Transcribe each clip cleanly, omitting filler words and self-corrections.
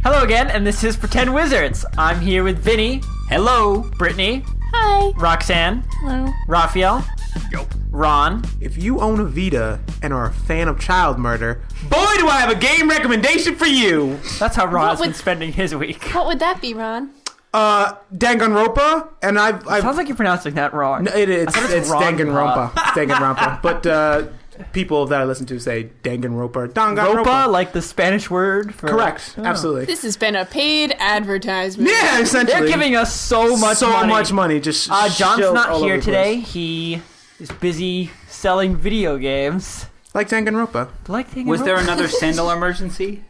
Hello again, and this is Pretend Wizards. I'm here with Vinny. Hello. Brittany. Hi. Roxanne. Hello. Raphael. Yo. Ron. If you own a Vita and are a fan of child murder, Boy, do I have a game recommendation for you. That's how Ron's been spending his week. What would that be, Ron? Danganronpa, and I've Sounds like you're pronouncing that wrong. no, it's Danganronpa. Danganronpa. It's Danganronpa. But people that I listen to say Danganronpa. Ropa, like the Spanish word for... Correct. Oh. Absolutely. This has been a paid advertisement. Yeah, essentially. They're giving us so much money. Just John's shilled not all here over the today. place. He is busy selling video games. Like Danganronpa. Was there another sandal emergency?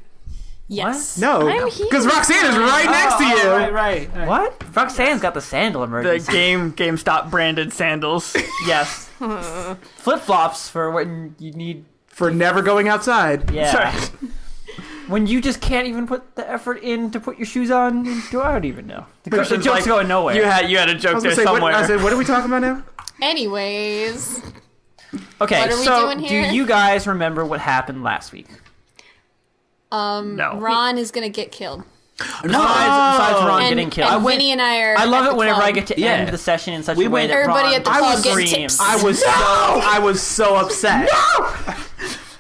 Yes. No, I'm here. because Roxanne is right next to you. Right. What? Roxanne's got the sandal The emergency. GameStop branded sandals. Yes. Flip-flops for when you need... For never going outside. Yeah. Sorry. When you just can't even put the effort in to put your shoes on, I don't even know. The Christian's joke's like, going nowhere. You had a I joke was there gonna say, somewhere. what are we talking about now? Anyways. Okay, What are we so doing here? do you guys remember what happened last week? No. Ron is going to get killed. Besides Ron And, getting killed. and Winnie and I are I love at it the whenever club. I get to Yeah. end the session in such We a way went- that Everybody Ron at the I club was gets screams. tips. I was so upset.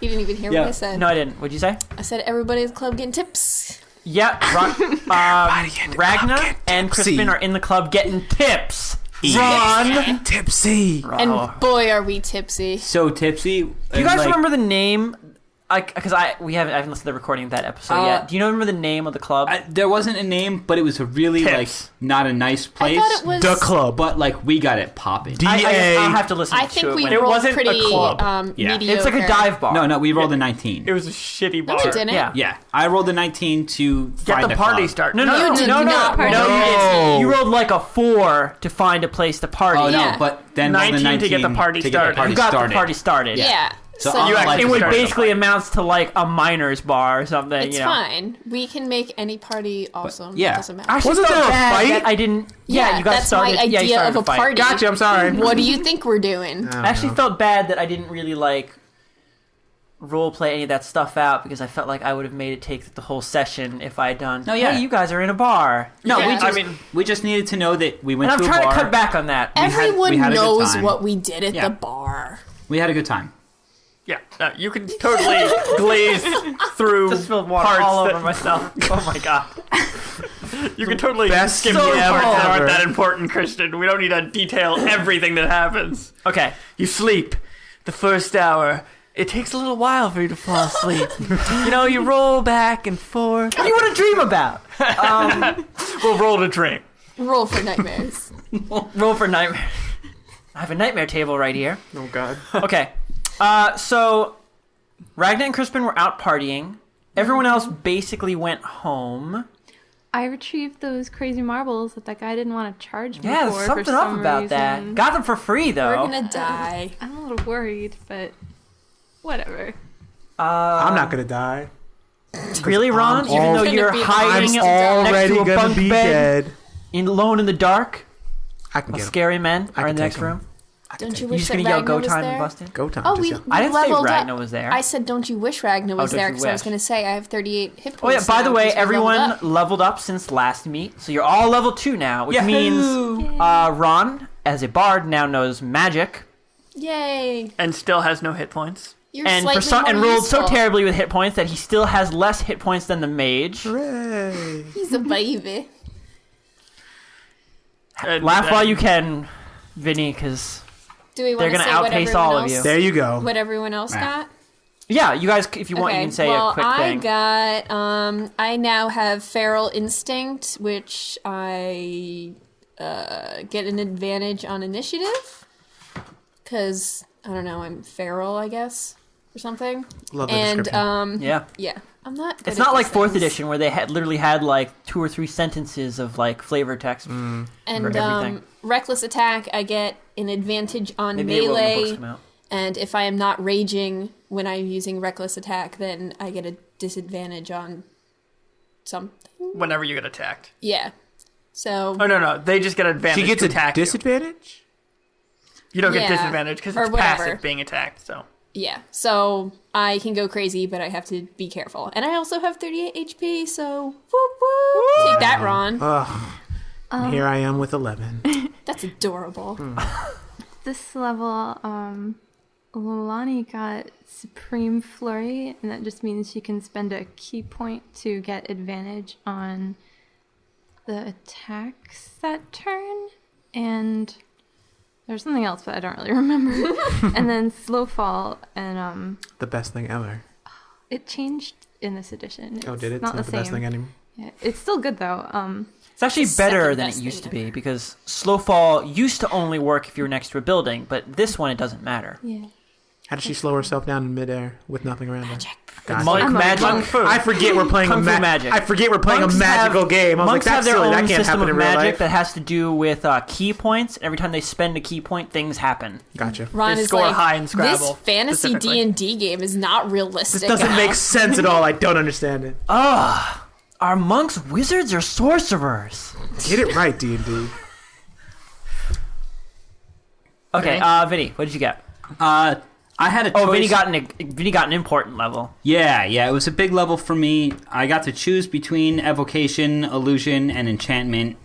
You didn't even hear Yeah. what I said. No, I didn't. What'd you say? I said everybody at the club getting tips. Yeah, Ragnar and tipsy. Crispin are in the club getting tips. Ron. Tipsy. And boy, are we tipsy. So tipsy. Do you guys remember the name? Because I haven't listened to the recording of that episode yet. Do you remember the name of the club? There wasn't a name, but it was a really Tips. not a nice place. I thought it was... The club. But we got it popping. I'll have to listen I to think it. we when- It rolled wasn't a pretty club. Yeah. mediocre. It's like a dive bar. No, we rolled a 19. It was a shitty bar. No, we didn't. Yeah. Yeah, I rolled a 19 to Get find the a party club. started. No, You did not party. No, you No. didn't. You rolled like a 4 to find a place to party. Oh no, Yeah. but then rolled a 19 to get the party started. You got the party started. Yeah. So So, you actually It would started basically the amounts to like a miner's bar or something. it's you know. fine. We can make any party awesome. yeah. It doesn't matter. I actually Wasn't felt there a bad fight? that I didn't. Yeah, you guys that's started. my yeah, you idea started of a fight. party. Gotcha, I'm sorry. What do you think we're doing? I actually felt bad that I didn't really like role play any of that stuff out because I felt like I would have made it take the whole session if I had done. No, yeah. Hey, you guys are in a bar. No, Yeah. we just needed to know that we went And I'm to a trying bar. to cut back on that. Everyone we had a good knows time. what we did at Yeah. the bar. We had a good time. Yeah, you can totally glaze through Just spilled water parts all that- over myself. Oh my god. You can totally best skim the so parts that far. aren't that important, Christian. We don't need to detail everything that happens. Okay. You sleep the first hour. It takes a little while for you to fall asleep. You roll back and forth. What do you want to dream about? We'll roll to drink. Roll for nightmares. Roll for nightmare. I have a nightmare table right here. Oh God. Okay. So Ragnar and Crispin were out partying. Everyone else basically went home. I retrieved those crazy marbles that guy didn't want to charge me Yeah, for. there's for something up some about reason. that. Got them for free though. We're gonna die. I'm a little worried, but whatever. I'm not gonna die. Really, Ron? I'm Even though gonna you're be the hiding first to next Already to a gonna bunk be bed, dead. alone in the dark, I can while get him. scary men I are in can the next take 'em. room. Don't you You wish just that gonna yell Ragnar "Go was time" and there? bust in? Go time. Oh, just we yell. I didn't say leveled Ragnar up. was there. I said, don't you wish Ragnar was don't there? you Because I was wish. going to say, I have 38 hit points. Oh yeah. By the now way, 'cause we leveled everyone up. leveled up since last meet, so you're all level 2 now, which means Ron, as a bard, now knows magic Yay. And still has no hit points. You're and slightly more rolled so useful. terribly with hit points that he still has less hit points than the mage. Hooray. He's a baby. And, Laugh while you can, Vinny, because Do we they're want to gonna say what outpace everyone all of else, you. There you go. what everyone else Yeah. got? yeah, you guys, if you want, you can say well, a quick I thing. got, I now have Feral Instinct, which I get an advantage on initiative. Because, I don't know, I'm feral, I guess, or something. Love the And, description. yeah, I'm not good It's at not like these 4th things. edition where they had literally had like 2 or 3 sentences of like flavor text. And everything. Reckless Attack, I get an advantage on Maybe it will when the books melee. come out. And if I am not raging when I'm using Reckless Attack, then I get a disadvantage on something. whenever you get attacked. Yeah. So, Oh no, they just get advantage She gets to a attack you. disadvantage? You don't get Yeah. disadvantage because Or it's whatever. passive being attacked. So Yeah, so I can go crazy, but I have to be careful. And I also have 38 HP, so whoop whoop. Take that, Ron. Here I am with 11. That's adorable. This level, Lolani got Supreme Flurry, and that just means she can spend a key point to get advantage on the attacks that turn. And there's something else, but I don't really remember. And then Slow Fall, and The best thing ever. it changed in this edition. Oh, did it? It's Not not the best same. thing anymore. Yeah, it's still good though. It's actually The better second than best it used to thing be because slow fall used to only work if you were next to a building, but this one it doesn't matter. Yeah. How did she slow herself down in midair with nothing around her? Gotcha. Monk I'm a magic. monk. I forget we're playing Kung a Fu magic. I forget we're playing Monks a magical game. I was like, Monks have that's their silly. own That can't system happen of in real magic life. that has to do with key points. Every time they spend a key point, things happen. Gotcha. Ron They is score like, high in Scrabble, this fantasy specifically. D&D game is not realistic. This doesn't enough. make sense at all. I don't understand it. Are monks wizards or sorcerers? Get it right, D&D. Okay, Vinny, what did you get? I had a choice. Oh, Vinny got an important level. Yeah, it was a big level for me. I got to choose between evocation, illusion, and enchantment.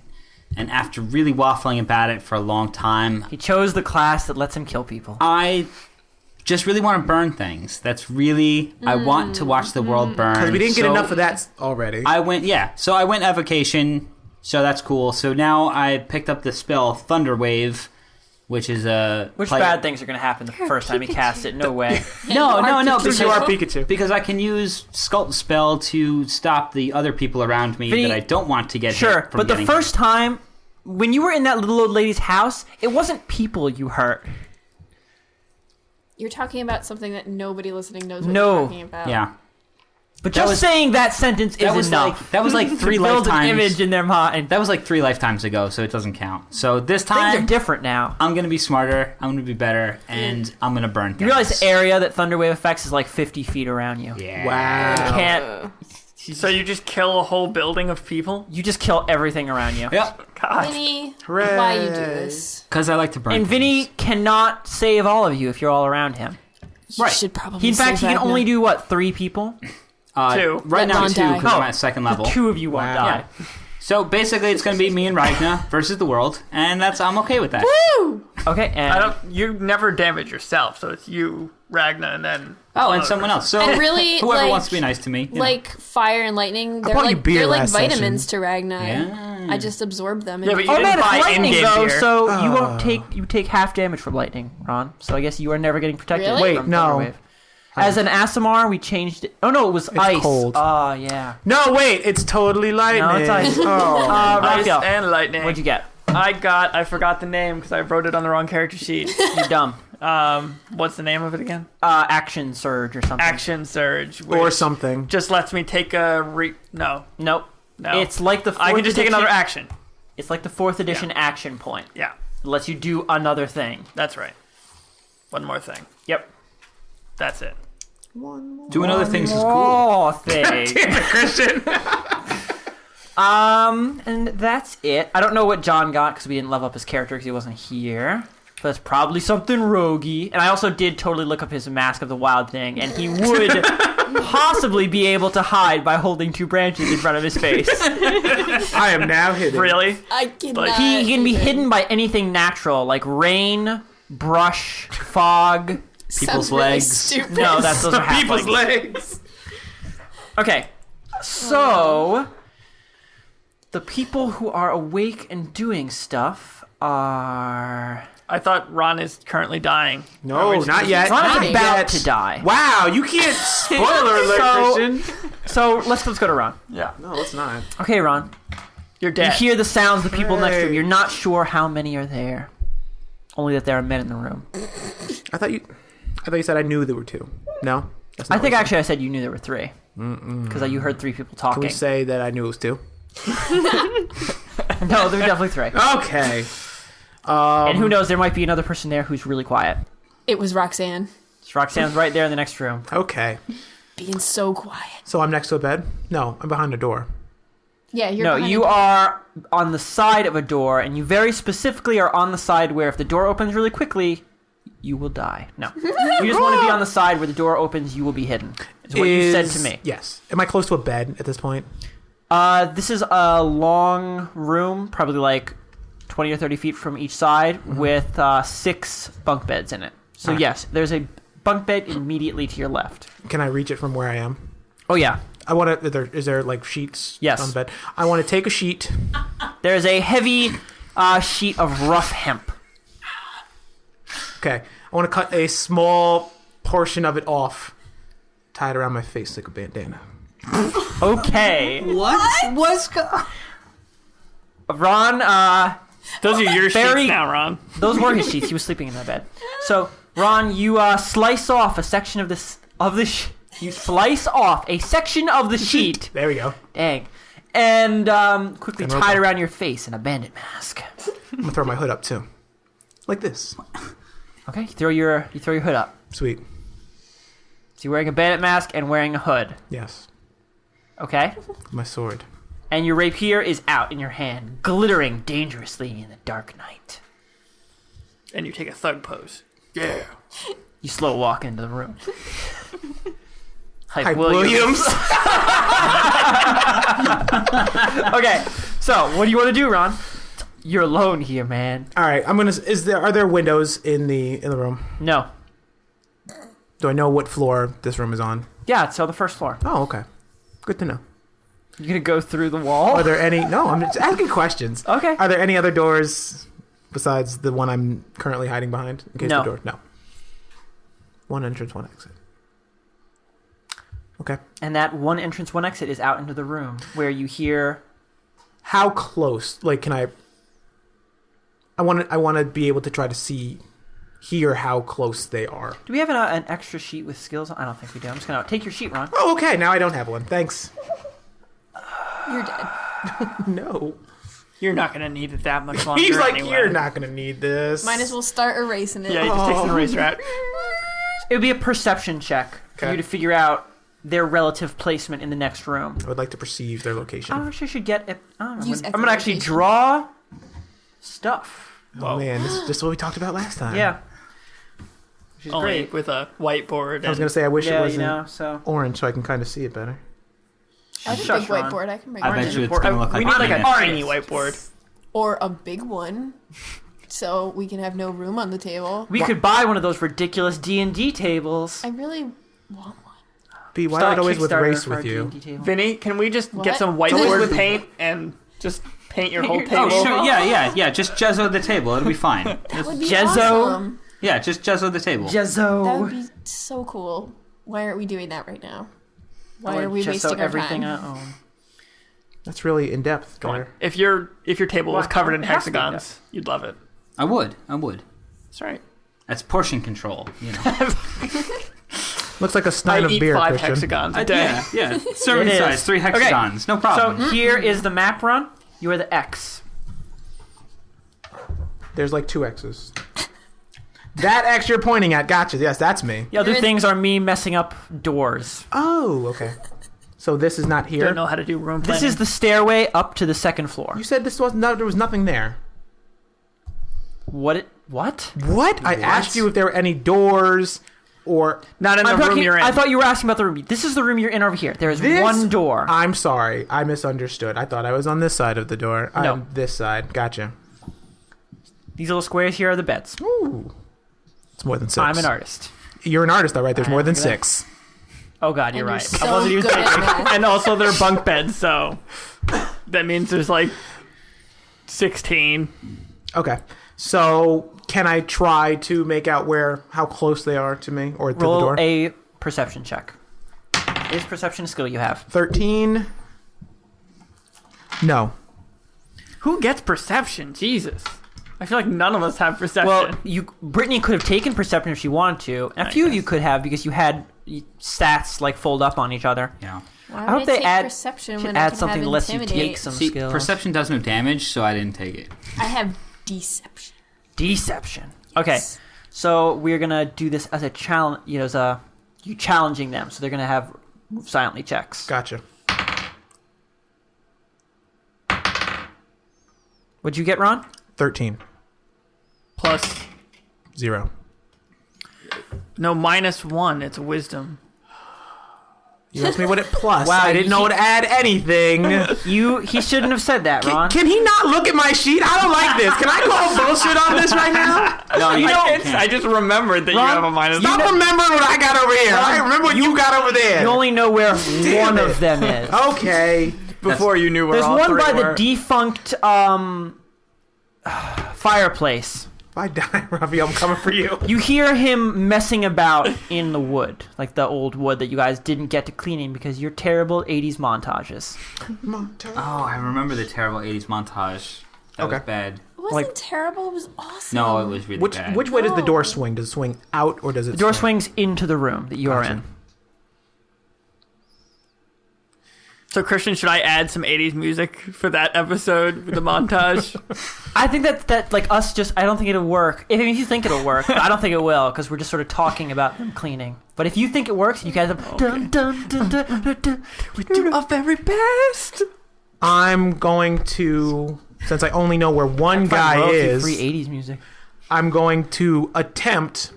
And after really waffling about it for a long time, He chose the class that lets him kill people. I just really want to burn things. That's really I want to watch the world burn. Because we didn't get So enough of that already. I went evocation, so that's cool. So now I picked up the spell Thunderwave, which is a Which bad things are going to happen the first time he casts it? No way. No, Because you are Pikachu. Because I can use Sculpt spell to stop the other people around me Vinny, that I don't want to get Sure, hit from but the getting first time, when you were in that little old lady's house, it wasn't people you hurt. You're talking about something that nobody listening knows what No. you're talking about. hit. Yeah. But That just was- saying that sentence That is was enough. that was like to 3 build lifetimes. an image in their mind. That was like 3 lifetimes ago, so it doesn't count. So this Things are time different now. I'm gonna be smarter, I'm gonna be better, and I'm gonna burn things. You realize the area that Thunderwave affects is like 50 feet around you. Yeah. Wow. Can't. So you just kill a whole building of people? You just kill everything around you. Yep. God. Vinny, Hooray. why you do this? Because I like to burn. And Vinny things. cannot save all of you if you're all around him. You Right. should probably In fact, he save can Ragnar. only do what, 3 people? 2. Right Let now Ron 2 die. because I'm Oh, at second level. 2 of you won't Wow. die. So basically, it's gonna be me and Ragnar versus the world, and I'm okay with that. Okay, and You never damage yourself, so it's you, Ragnar, and then. Oh, and someone else. So And really, whoever like- wants to be nice to me, you know. Like fire and lightning, they're bought you like beer they're like last vitamins session. to Ragnar. Yeah. I just absorb them. Yeah, And but you oh didn't man, it's buy lightning in-game though, beer. so you won't take half damage from lightning, Ron. So I guess you are never getting protected. Really? Wait, from no. Thunderwave. As an Asimar, we changed it. Oh no, it was ice. cold. Oh yeah. No, wait. It's totally lightning. No, it's ice. Oh. Ice Raphael, and lightning. what'd you get? I forgot the name because I wrote it on the wrong character sheet. You're dumb. What's the name of it again? Action surge or something. Action Surge. Which Or something. just lets me take a No. Nope. No. It's like the. I can 4th just take edition- another action. It's like the 4th edition action point. Yeah, It lets you do another thing. that's right. One more thing. Yep. That's it. doing other things is cool. Oh, thing. Christian. And that's it. I don't know what John got because we didn't level up his character because he wasn't here. But it's probably something roguey. And I also did totally look up his Mask of the Wild thing, and he would possibly be able to hide by holding 2 branches in front of his face. I am now hidden. Really? I cannot. He can be even. hidden by anything natural, like rain, brush, fog. People's Sounds really legs. stupid. No, those are half People's legs. legs. Okay, so the people who are awake and doing stuff are. I thought Ron is currently dying. No, not yet. Ron Not is about yet. to die. Wow, you can't spoiler alert, So- Christian. So let's go to Ron. Yeah. No, let's not. Okay, Ron. You're You dead. hear the sounds of the people next to him. Hooray. You're not sure how many are there. Only that there are men in the room. I thought you said I knew there were 2. No? That's not I think what you actually I said you knew there were 3. Because you heard 3 people said. Can talking. we say that I knew it was 2? No, there were definitely 3. Okay. And who knows, there might be another person there who's really quiet. It was Roxanne Roxanne's right there in the next room. Okay. being so quiet. So I'm next to a bed? No, I'm behind a door. Yeah, you're. No, behind you a- are on the side of a door, and you very specifically are on the side where if the door opens really quickly, you will die. No. You just want to be on the side where the door opens, you will be hidden. Is what you said to me. Yes. Am I close to a bed at this point? This is a long room, probably like 20 or 30 feet from each side, with 6 bunk beds in it. So Alright. yes, there's a bunk bed immediately to your left. Can I reach it from where I am? Oh yeah. I want to. Is there like sheets Yes. on the bed? I want to take a sheet. There's a heavy sheet of rough hemp. Okay. I want to cut a small portion of it off, tie it around my face like a bandana. Okay. What? What's Ron, Those are your Very- sheets now, Ron. those were his sheets. He was sleeping in that bed. So, Ron, you slice off a section of you slice off a section of the sheet. There we go. Dang. And quickly And tie it rope. around your face, an bandit mask. I'm gonna throw my hood up too, like this. Okay, you throw your hood up. Sweet. So you're wearing a bandit mask and wearing a hood. Yes. Okay? My sword. And your rapier is out in your hand, glittering dangerously in the dark night. And you take a thug pose. You slow walk into the room. Hi, Williams. Okay, so what do you want to do, Ron? You're alone here, man. All right. I'm gonna. Are there windows in the room? No. Do I know what floor this room is on? Yeah, it's on the first floor. Oh, okay. Good to know. You're gonna go through the wall? Are there any? No, I'm just asking questions. Okay. Are there any other doors besides the one I'm currently hiding behind? In case No. the door. No. One entrance, one exit. Okay. And that one entrance, one exit is out into the room where you hear. How close? Like, can I? I want to be able to try to hear how close they are. Do we have an extra sheet with skills? I don't think we do. I'm just gonna take your sheet, Ron. Oh, okay. Now I don't have one. Thanks. You're dead. No. You're not going to need it that much longer. He's like, anyway. you're not gonna need this. Might as well start erasing it. Yeah, he just takes an eraser out. It would be a perception check for Okay. you to figure out their relative placement in the next room. I would like to perceive their location. Oh, actually, I should get it. Use I'm gonna actually echolocation. draw stuff. Oh man, this is just what we talked about last time. Yeah. Which is Only great. with a whiteboard. I was gonna say I wish it Yeah, wasn't you know, so. orange so I can kind of see it better. I have a Shush, big Ron. whiteboard. I can bring I it bet in. you it's gonna look like we need like a penis. tiny whiteboard. Or a big one, so we can have no room on the table. We could buy one of those ridiculous D&D tables. I really want one. B, why Start not always with Kickstarter race for with our you? D&D table. Vinny, can we just What? get some Just- whiteboard paint and just paint your whole table? Oh, sure. Yeah. Just jezzo the table. It'll be fine. That would be Jezzo. awesome. Yeah, just jezzo the table. That would Jezzo. be so cool. Why aren't we doing that right now? Why I are we Jezzo wasting our everything time? I own. That's really in depth. Come on. Claire. If your table was Well, covered in it has to be hexagons, you'd love it. I would. That's right. That's portion control. You know. Looks like a I stein of eat beer, 5 Christian. hexagons a day. Yeah. Serving It is. size, 3 hexagons. No So problem. here is the map, Ron. You are the X. There's like 2 X's. That X you're pointing at, gotcha. Yes, that's me. The other You're in- things are me messing up doors. Oh, okay. So this is not here. Don't know how to do room planning. This is the stairway up to the second floor. You said this was not. There was nothing there. What? What? I asked you if there were any doors or. not in the room you're in. I thought you were asking about the room. This is the room you're in over here. There is This- one door. I'm sorry. I misunderstood. I thought I was on this side of the door. No. I'm this side. Gotcha. These little squares here are the beds. Ooh. It's more than 6. I'm an artist. You're an artist, all right. There's I more am than good. 6. Oh God, you're And right. You're I so wasn't even good at thinking. math. And also they're bunk beds, so that means there's like 16. Okay. So can I try to make out how close they are to me or to the Roll door? a perception check. Is perception a skill you have? 13. No. Who gets perception? Jesus. I feel like none of us have perception. Well, Brittany could have taken perception if she wanted to, and a few of you could have because you had stats like fold up on each other. Yeah. Why I hope would they take add perception should when add I can something have that lets you intimidate? take some See, skills. perception does no damage, so I didn't take it. I have deception. Deception. Okay, Yes. so we're gonna do this as a challenge. You know, as you challenging them, so they're gonna have move silently checks. Gotcha. What'd you get, Ron? 13. plus 0. No, -1. It's wisdom. You asked me what it plus. Wow, I didn't know to add anything. He shouldn't have said that, Ron. Can he not look at my sheet? I don't like this. Can I call bullshit on this right now? No, you don't. I just remembered that you have a -1. Stop remembering what I got over here. I remember what you got over there. You only know where one it. of them is. Okay. Before you knew where There's all one three by were. the defunct fireplace. If I die, Ravi, I'm coming for you. You hear him messing about in the wood, like the old wood that you guys didn't get to cleaning because your terrible 80s montages. Oh, I remember the terrible 80s montage. That was bad. It wasn't terrible. It was awesome. No, it was really bad. Which way does the door swing? Does it swing out or does it The door swing? swings into the room that you are in. So, Christian, should I add some 80s music for that episode with the montage? I think that like us just, I don't think it'll work. If you think it'll work, but I don't think it will because we're just sort of talking about them cleaning. But if you think it works, you guys have dun, dun, dun, dun, dun, dun. We do our very best. I'm going to, since I only know where one guy Royalty is, free 80s music. I'm going to attempt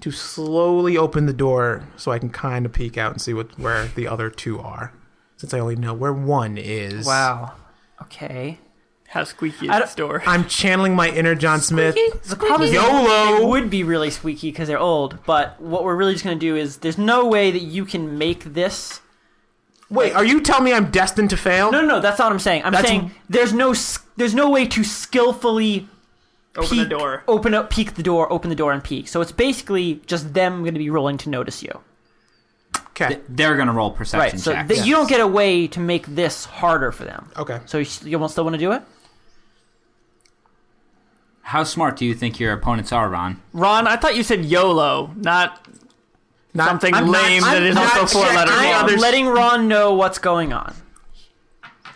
to slowly open the door so I can kind of peek out and see where the other two are. Since I only know where one is. Wow. Okay. How squeaky is this door? I'm channeling my inner John Smith. The problem is YOLO! it would be really squeaky because they're old, but what we're really just going to do is there's no way that you can make this. Wait, are you telling me I'm destined to fail? No, that's not what I'm saying. I'm saying there's no way to skillfully Open the door. peek the door, open the door, and peek. So it's basically just them going to be rolling to notice you. Okay. They're going to roll perception Right, so checks. you don't get a way to make this harder for them. Okay. So you still want to do it? How smart do you think your opponents are, Ron? Ron, I thought you said YOLO, not something I'm lame not- that is I'm also not 4 letters checking long. I'm letting Ron know what's going on.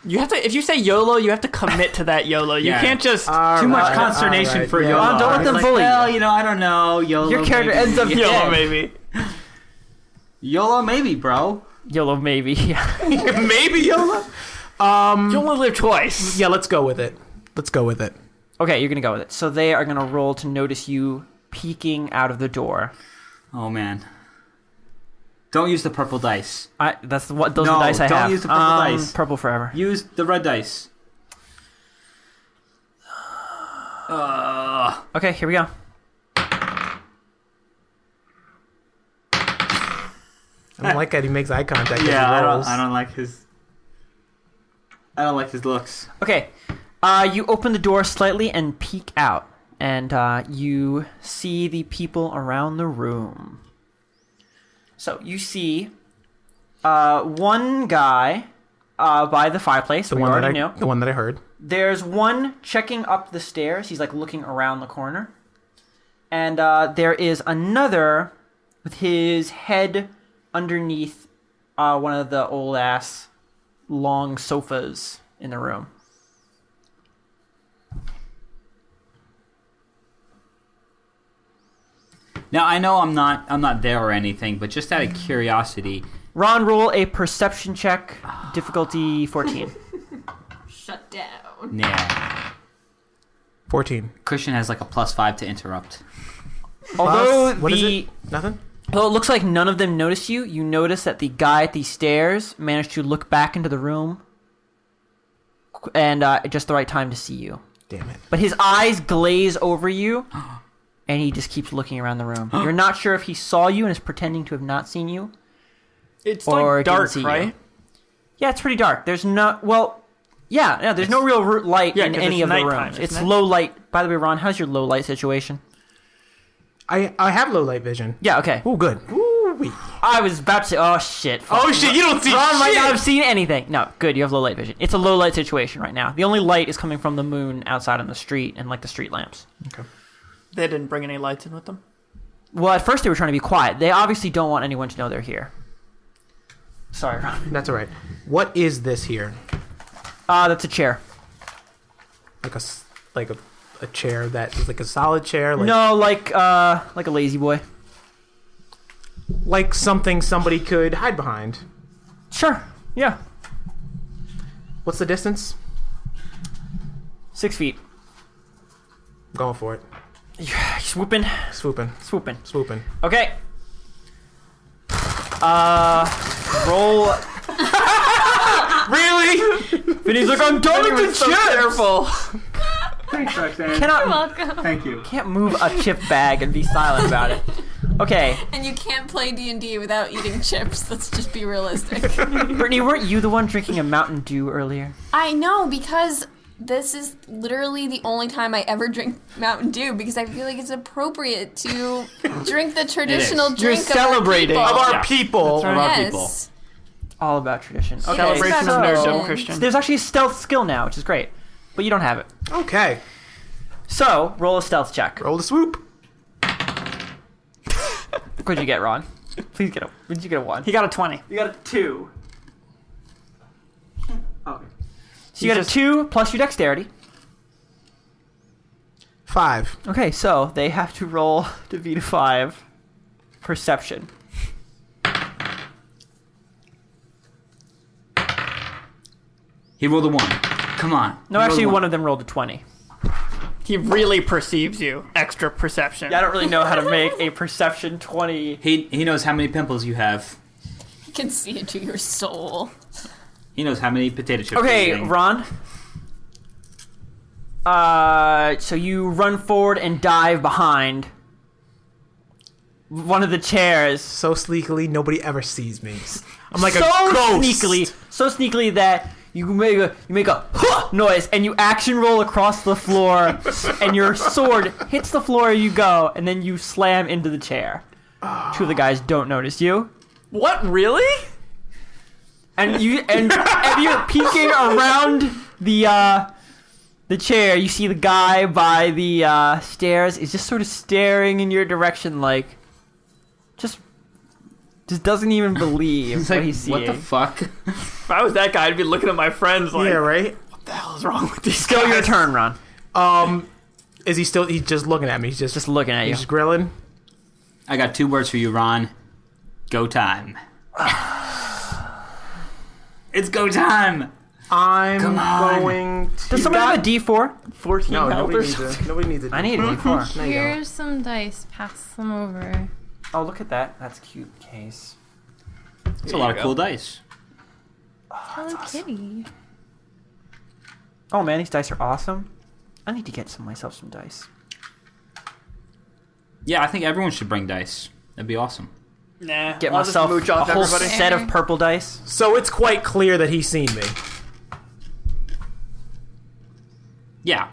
You have to. If you say YOLO, you have to commit to that YOLO. You Yeah. can't just. Too much consternation for yeah. YOLO. Ron, don't let them Like, bully you. well, I don't know. YOLO. Your character maybe. ends up YOLO, dead. maybe. YOLO, maybe, bro. YOLO, maybe. Yeah. Maybe YOLO? You only live twice. Yeah, let's go with it. Okay, you're going to go with it. So they are going to roll to notice you peeking out of the door. Oh, man. Don't use the purple dice. Those are the No, dice I don't have. use the purple dice. Purple forever. Use the red dice. Okay, here we go. I don't like that he makes eye contact. Yeah, as he I rolls. don't like his. I don't like his looks. Okay, you open the door slightly and peek out, and you see the people around the room. So you see one guy by the fireplace. The we one already that I, knew. the one that I heard. There's one checking up the stairs. He's like looking around the corner. And there is another with his head underneath one of the old ass long sofas in the room. Now I know I'm not there or anything, but just out of curiosity, Ron, roll a perception check, difficulty 14. Shut down. yeah, 14. Christian has like a +5 to interrupt. Although What is it? Nothing? Well, it looks like none of them notice you. You notice that the guy at the stairs managed to look back into the room and at just the right time to see you. Damn it. But his eyes glaze over you, and he just keeps looking around the room. You're not sure if he saw you and is pretending to have not seen you. It's Or like didn't dark, see you. right? Yeah, it's pretty dark. There's no... Well, yeah, there's no real light Yeah, in 'cause any it's of the nighttime, rooms. isn't It's it? low light. By the way, Ron, how's your low light situation? I have low light vision. Yeah, okay. Oh, good. Ooh-wee. I was about to say, oh, shit. Oh, shit, you don't see Ron might shit! not have seen anything. No, good, you have low light vision. It's a low light situation right now. The only light is coming from the moon outside on the street and, like, the street lamps. Okay. They didn't bring any lights in with them. Well, at first they were trying to be quiet. They obviously don't want anyone to know they're here. Sorry, Ron. That's all right. What is this here? That's a chair. Like a chair that is like a solid chair? Like, No, like a lazy boy. Like something somebody could hide behind. Sure, yeah. What's the distance? 6 feet. I'm going for it. Swooping. Swooping. Okay. Roll. Really? Vinny's like, I'm done with the so chips. careful. Thanks, Roxanne. Cannot Welcome. Thank you. can't move a chip bag and be silent about it. Okay, And you can't play D&D without eating chips. Let's just be realistic. Brittany, weren't you the one drinking a Mountain Dew earlier? I know, because this is literally the only time I ever drink Mountain Dew, because I feel like it's appropriate to drink the traditional You're drink celebrating. of Of our our Yeah. people. Of our people. people. Yes. All about tradition. Okay, Celebration so of nerddom, Christian. there's actually a stealth skill now, which is great, but you don't have it. Okay. So roll a stealth check. Roll the swoop. What'd you get, Ron? Please get a. Did you get a 1? He got a 20. You got a 2. Okay. So you got a 2 plus your dexterity. 5. Okay, so they have to roll to beat a 5. Perception. He rolled a 1. Come on. No, He rolled actually, a one of them rolled a 20. He really perceives you. Extra perception. Yeah, I don't really know how to make a perception 20. He knows how many pimples you have. You can see into your soul. He knows how many potato chips you're Okay, eating. Ron. So you run forward and dive behind one of the chairs. So sleekily, nobody ever sees me. I'm like so a ghost. sneakily that you make a huh noise and you action roll across the floor and your sword hits the floor. You go and then you slam into the chair. 2 of the guys don't notice you, What, really? and if you're peeking around the chair, you see the guy by the stairs is just sort of staring in your direction, like just doesn't even believe He's what like, he's seeing. what the fuck? If I was that guy, I'd be looking at my friends like, Yeah, right? what the hell is wrong with these Still guys? your turn, Ron. Is he still? He's just looking at me. He's Just looking at you. He's just grilling. I got 2 words for you, Ron. Go time. It's go time. I'm Come on. going to. Does someone have a D4? 14 No, health nobody or needs something. a. Nobody needs a. I need a D4. No, you don't. Here's some dice. Pass them over. Oh, look at that. That's a cute case. It's a lot of cool dice. Hello Kitty. Oh man, these dice are awesome. I need to get myself some dice. Yeah, I think everyone should bring dice. That'd be awesome. Nah, Get I'll just myself mooch a off whole everybody. set of purple dice. So it's quite clear that he's seen me. Yeah.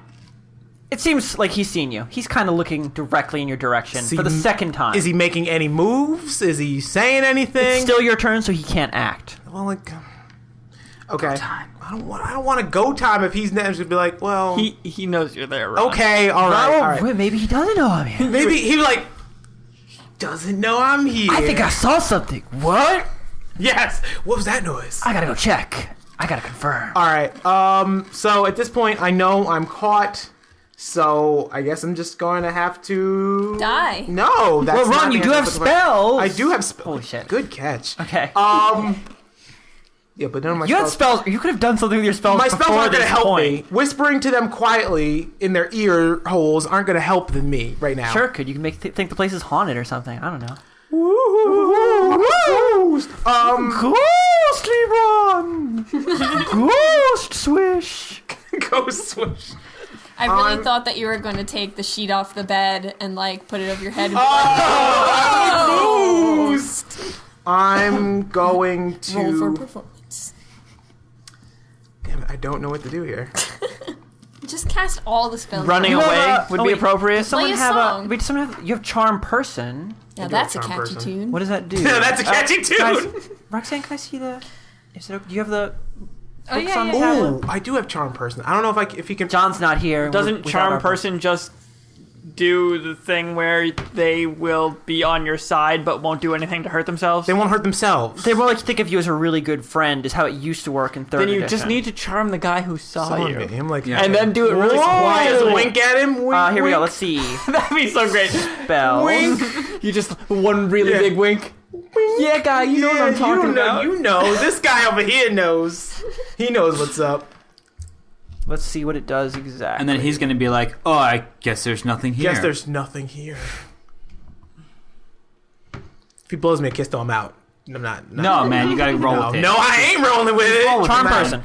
It seems like he's seen you. He's kind of looking directly in your direction See, for the second time. Is he making any moves? Is he saying anything? It's still your turn, so he can't act. Well, like, okay. time. I don't want to go time if he's next to be like, well, He knows you're there, Ron. okay, all right, Oh, all right. wait, maybe he doesn't know I'm here. Maybe he like doesn't know I'm here. I think I saw something. What? Yes. What was that noise? I gotta go check. I gotta confirm. All right. So at this point, I know I'm caught. So I guess I'm just going to have to Die. No, that's Well, not Ron, the you do answer. have spells. I do have spells. Holy shit. Good catch. Okay. Yeah, but none of my You had spells. spells. You could have done something with your spells. My spells before aren't going to this help point. me. Whispering to them quietly in their ear holes aren't going to help me right now. Sure, could you can make think the place is haunted or something? I don't know. Ghost. Ghostly Ron. Ghost swish. Ghost switch. I really I'm- thought that you were going to take the sheet off the bed and like put it over your head. And Ghost. I'm going be like, roll for to. performance. Damn it! I don't know what to do here. Just cast all the spells. Running You away have a- would oh, be wait. appropriate. Someone a have song. a. Wait, someone have. You have charm person. Now do that's a have charm catchy person. tune. What does that do? That's a catchy tune. Guys, Roxanne, can I see the? Is it? Do you have the? Oh books yeah, on yeah, the yeah. tablet? Oh, I do have charm person. I don't know if he can. John's not here. Doesn't without charm our- person just do the thing where they will be on your side but won't do anything to hurt themselves? They won't hurt themselves. They more like to think of you as a really good friend. Is how it used to work in third Then you edition. just need to charm the guy who saw Son you. of him, like, Yeah. And then do it really Whoa! quietly. Wink at him. Wink, Here we go. wink. Let's see. That'd be so great. Spells. Wink. You just one really Yeah. big wink. Yeah, guy, you know what I'm talking you know, about. You know. This guy over here knows. He knows what's up. Let's see what it does exactly. And then he's going to be like, oh, I guess there's nothing here. Guess there's nothing here. If he blows me a kiss, though, I'm out. I'm not. No, man, you got to roll with it. No, I ain't rolling with it. Charm person.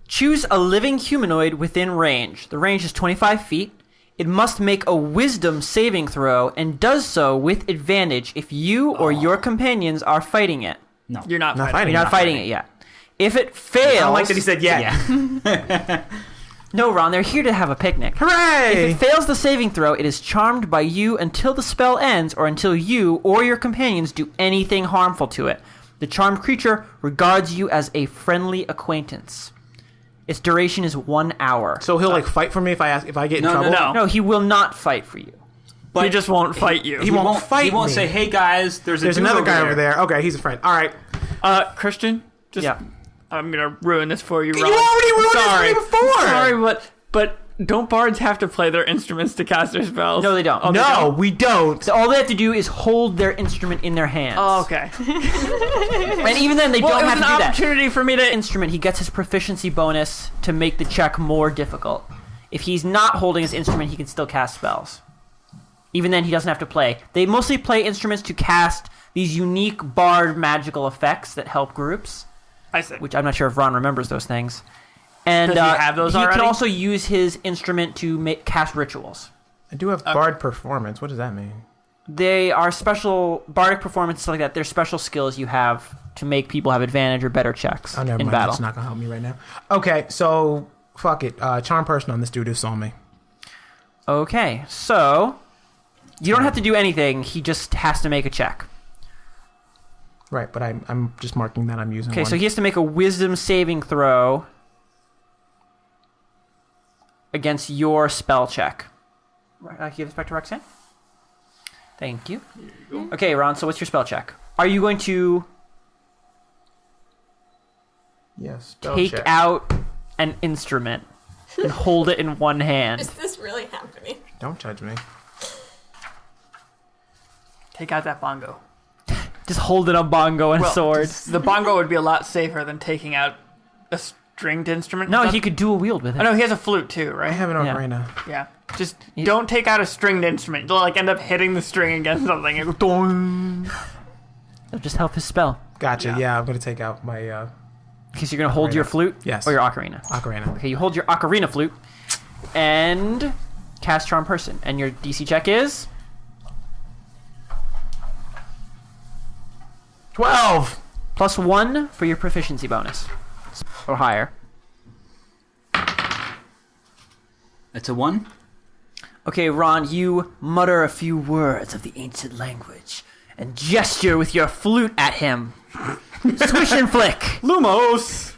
Choose a living humanoid within range. The range is 25 feet. It must make a wisdom saving throw and does so with advantage if you or your companions are fighting it. No. You're not Not fighting. You're not fighting it yet. If it fails... I don't like that he said yeah. No, Ron, they're here to have a picnic. Hooray! If it fails the saving throw, it is charmed by you until the spell ends or until you or your companions do anything harmful to it. The charmed creature regards you as a friendly acquaintance. Its duration is 1 hour. So he'll like fight for me if I get in trouble. no. No, he will not fight for you. But he just won't fight you. He won't fight He won't me. say, hey, guys, there's a dude another guy over there. Okay, he's a friend. All right. Christian, just Yeah. I'm gonna ruin this for you, Ron. You already ruined Sorry. this for me before. Sorry, but don't bards have to play their instruments to cast their spells? No, they don't. Oh, they No, don't? we don't. So all they have to do is hold their instrument in their hands. Oh, okay. And even then, they Well, don't it was have to an do that. opportunity for me to. Instrument, he gets his proficiency bonus to make the check more difficult. If he's not holding his instrument, he can still cast spells. Even then, he doesn't have to play. They mostly play instruments to cast these unique bard magical effects that help groups, I see. which I'm not sure if Ron remembers those things. And Does he have those he already? can also use his instrument to cast rituals. I do have bard performance. What does that mean? They are special bardic performance, stuff like that. They're special skills you have to make people have advantage or better checks Oh, never in mind. battle. That's not gonna help me right now. Okay, so fuck it. Charm person on this dude who saw me. Okay, so you don't have to do anything. He just has to make a check. Right, but I'm just marking that I'm using. Okay, one. so he has to make a wisdom saving throw against your spell check. Give this back to Roxanne. Thank you. Okay, Ron, so what's your spell check? Are you going to yes. take out an instrument and hold it in one hand? Is this really happening? Don't judge me. Take out that bongo. Just hold it on bongo and a sword. The bongo would be a lot safer than taking out a stringed instrument. No, Is that- he could dual wield with it. Oh, no, he has a flute too, I right? have an Yeah. ocarina. Yeah. Just don't take out a stringed instrument. You'll like end up hitting the string against something. It'll go doing. That'll just help his spell. Gotcha. Yeah, I'm gonna take out my Because you're going to hold Ocarina. your flute Yes. or your ocarina. ocarina. Okay, you hold your ocarina flute and cast Charm Person. And your DC check is 12. +1 for your proficiency bonus. Or higher. It's a 1? Okay, Ron, you mutter a few words of the ancient language and gesture with your flute at him. Swish and flick. Lumos.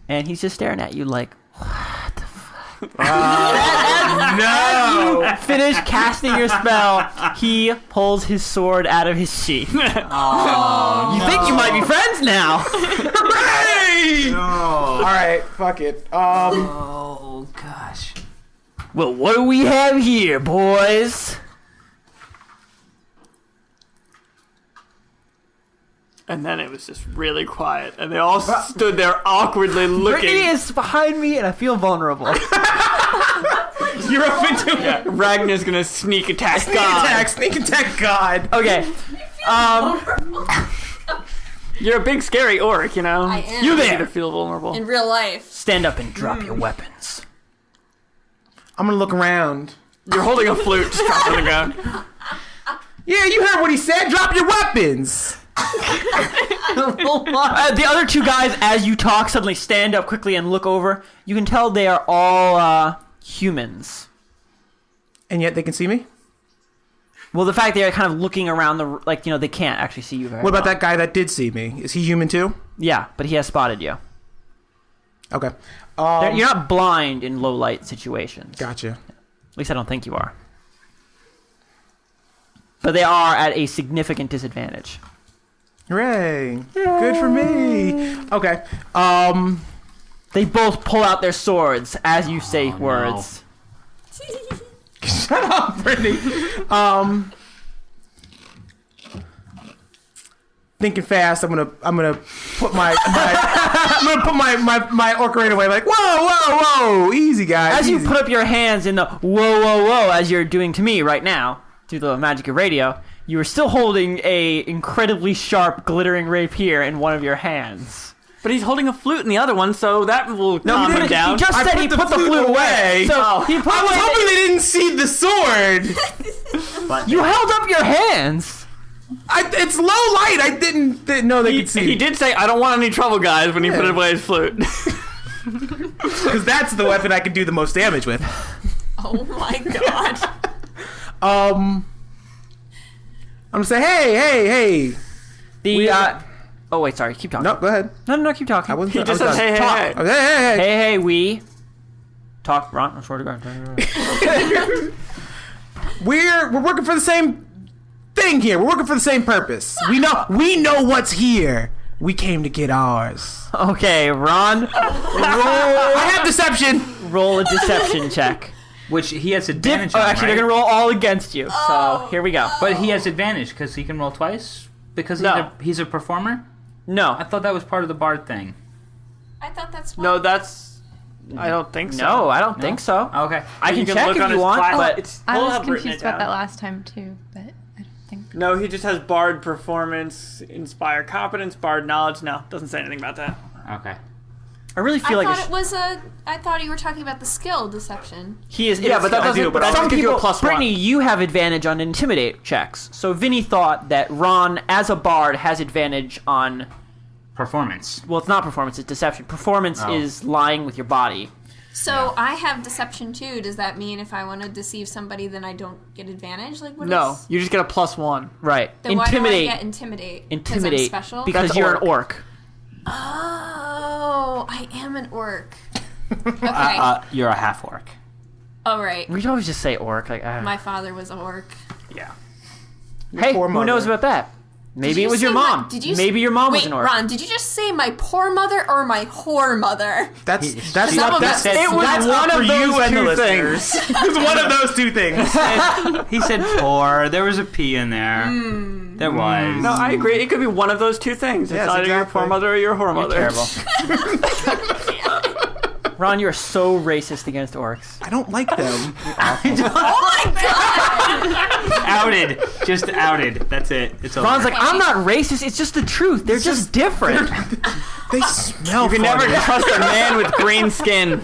And he's just staring at you like, No. finish casting your spell, he pulls his sword out of his sheath. You think you might be friends now? Hooray! All right, fuck it. Oh, gosh. Well, what do we have here, boys? And then it was just really quiet, and they all stood there awkwardly looking. Brittany is behind me, and I feel vulnerable. You're up into it. Ragnar's gonna sneak attack God. Sneak attack, God. Okay. You're a big scary orc, you know. I am. You You there. to feel vulnerable. In real life. Stand up and drop your weapons. I'm gonna look around. You're holding a flute, just drop on the ground. Yeah, you heard what he said. Drop your weapons. The other two guys, as you talk, suddenly stand up quickly and look over. You can tell they are all humans. And yet they can see me. Well, the fact they are kind of looking around they can't actually see you very What about well. that guy that did see me? Is he human too? Yeah, but he has spotted you. Okay. You're not blind in low light situations. Gotcha. At least I don't think you are. But they are at a significant disadvantage. Hooray! Good for me. Okay. They both pull out their swords as you say no. words. Shut up, Brittany. thinking fast. I'm gonna put my my orc rain away. Like, whoa, easy guys. As you easy. put up your hands in the whoa, as you're doing to me right now through the magic of radio, you are still holding a incredibly sharp, glittering rapier in one of your hands. But he's holding a flute in the other one, so that will calm him down. He just said he put the flute away. So he put I was hoping they didn't see the sword. But You held up your hands. It's low light. I didn't know they could see. He did say, "I don't want any trouble, guys," when he put away his flute. Because that's the weapon I can do the most damage with. Oh my god. I'm gonna say, hey. Oh wait, sorry. Keep talking. No, go ahead. No, keep talking. I wasn't. He I just was said, done. "Hey, hey, Talk. hey." Hey. We talk. Ron, I swear to God. We're working for the same thing here. We're working for the same purpose. We know what's here. We came to get ours. Okay, Ron, I have deception. roll a deception check. which he has advantage on, Actually, they're right? gonna roll all against you. So here we go. But he has advantage because he can roll twice? Because he's a performer? I No, thought that was part of the bard thing. I thought that's what... No, that's... I don't think so. no, I don't think so. Okay. I can You can check look if on you his want, class- but it's, I we'll was have written confused it about that down. last time too, but I don't think. No, he just has bard performance, inspire competence, bard knowledge. No, doesn't say anything about that. Okay. I really feel I like thought it was a... I thought you were talking about the skill deception. he is. Yeah, it's- but that I doesn't- do, but that some doesn't give you a people- plus one. Brittany, you have advantage on intimidate checks. So Vinny thought that Ron, as a bard, has advantage on. Performance. Well, it's not performance; it's deception. Performance Oh. is lying with your body. So I have deception too. Does that mean if I want to deceive somebody, then I don't get advantage? Like what No, is... you just get a +1. Right. Then Intimidate. why do I get intimidate? 'Cause Intimidate. I'm special? Because That's you're orc. an orc. Oh, I am an orc. Okay. You're a half orc. All right. We always just say orc. Like, My father was an orc. Yeah. hey, poor who knows mother. about that? Maybe Did it you was your say mom. Did you Maybe your mom was Wait, an orc. Ron, did you just say my poor mother or my whore mother? That's Some not of that's us- It was that's one up of for you those and the two listeners. things. It's one of those two things. He said poor. There was a P in there. There was. No, I agree. It could be one of those two things. It's Yes, either your exactly. poor mother or your whore mother. Terrible. Ron, you're so racist against orcs. I don't like them. Oh my god! Outed. Just outed. That's it. It's over. Ron's like, I'm not racist. It's just the truth. They're just different. They smell. You can never funny. trust a man with green skin.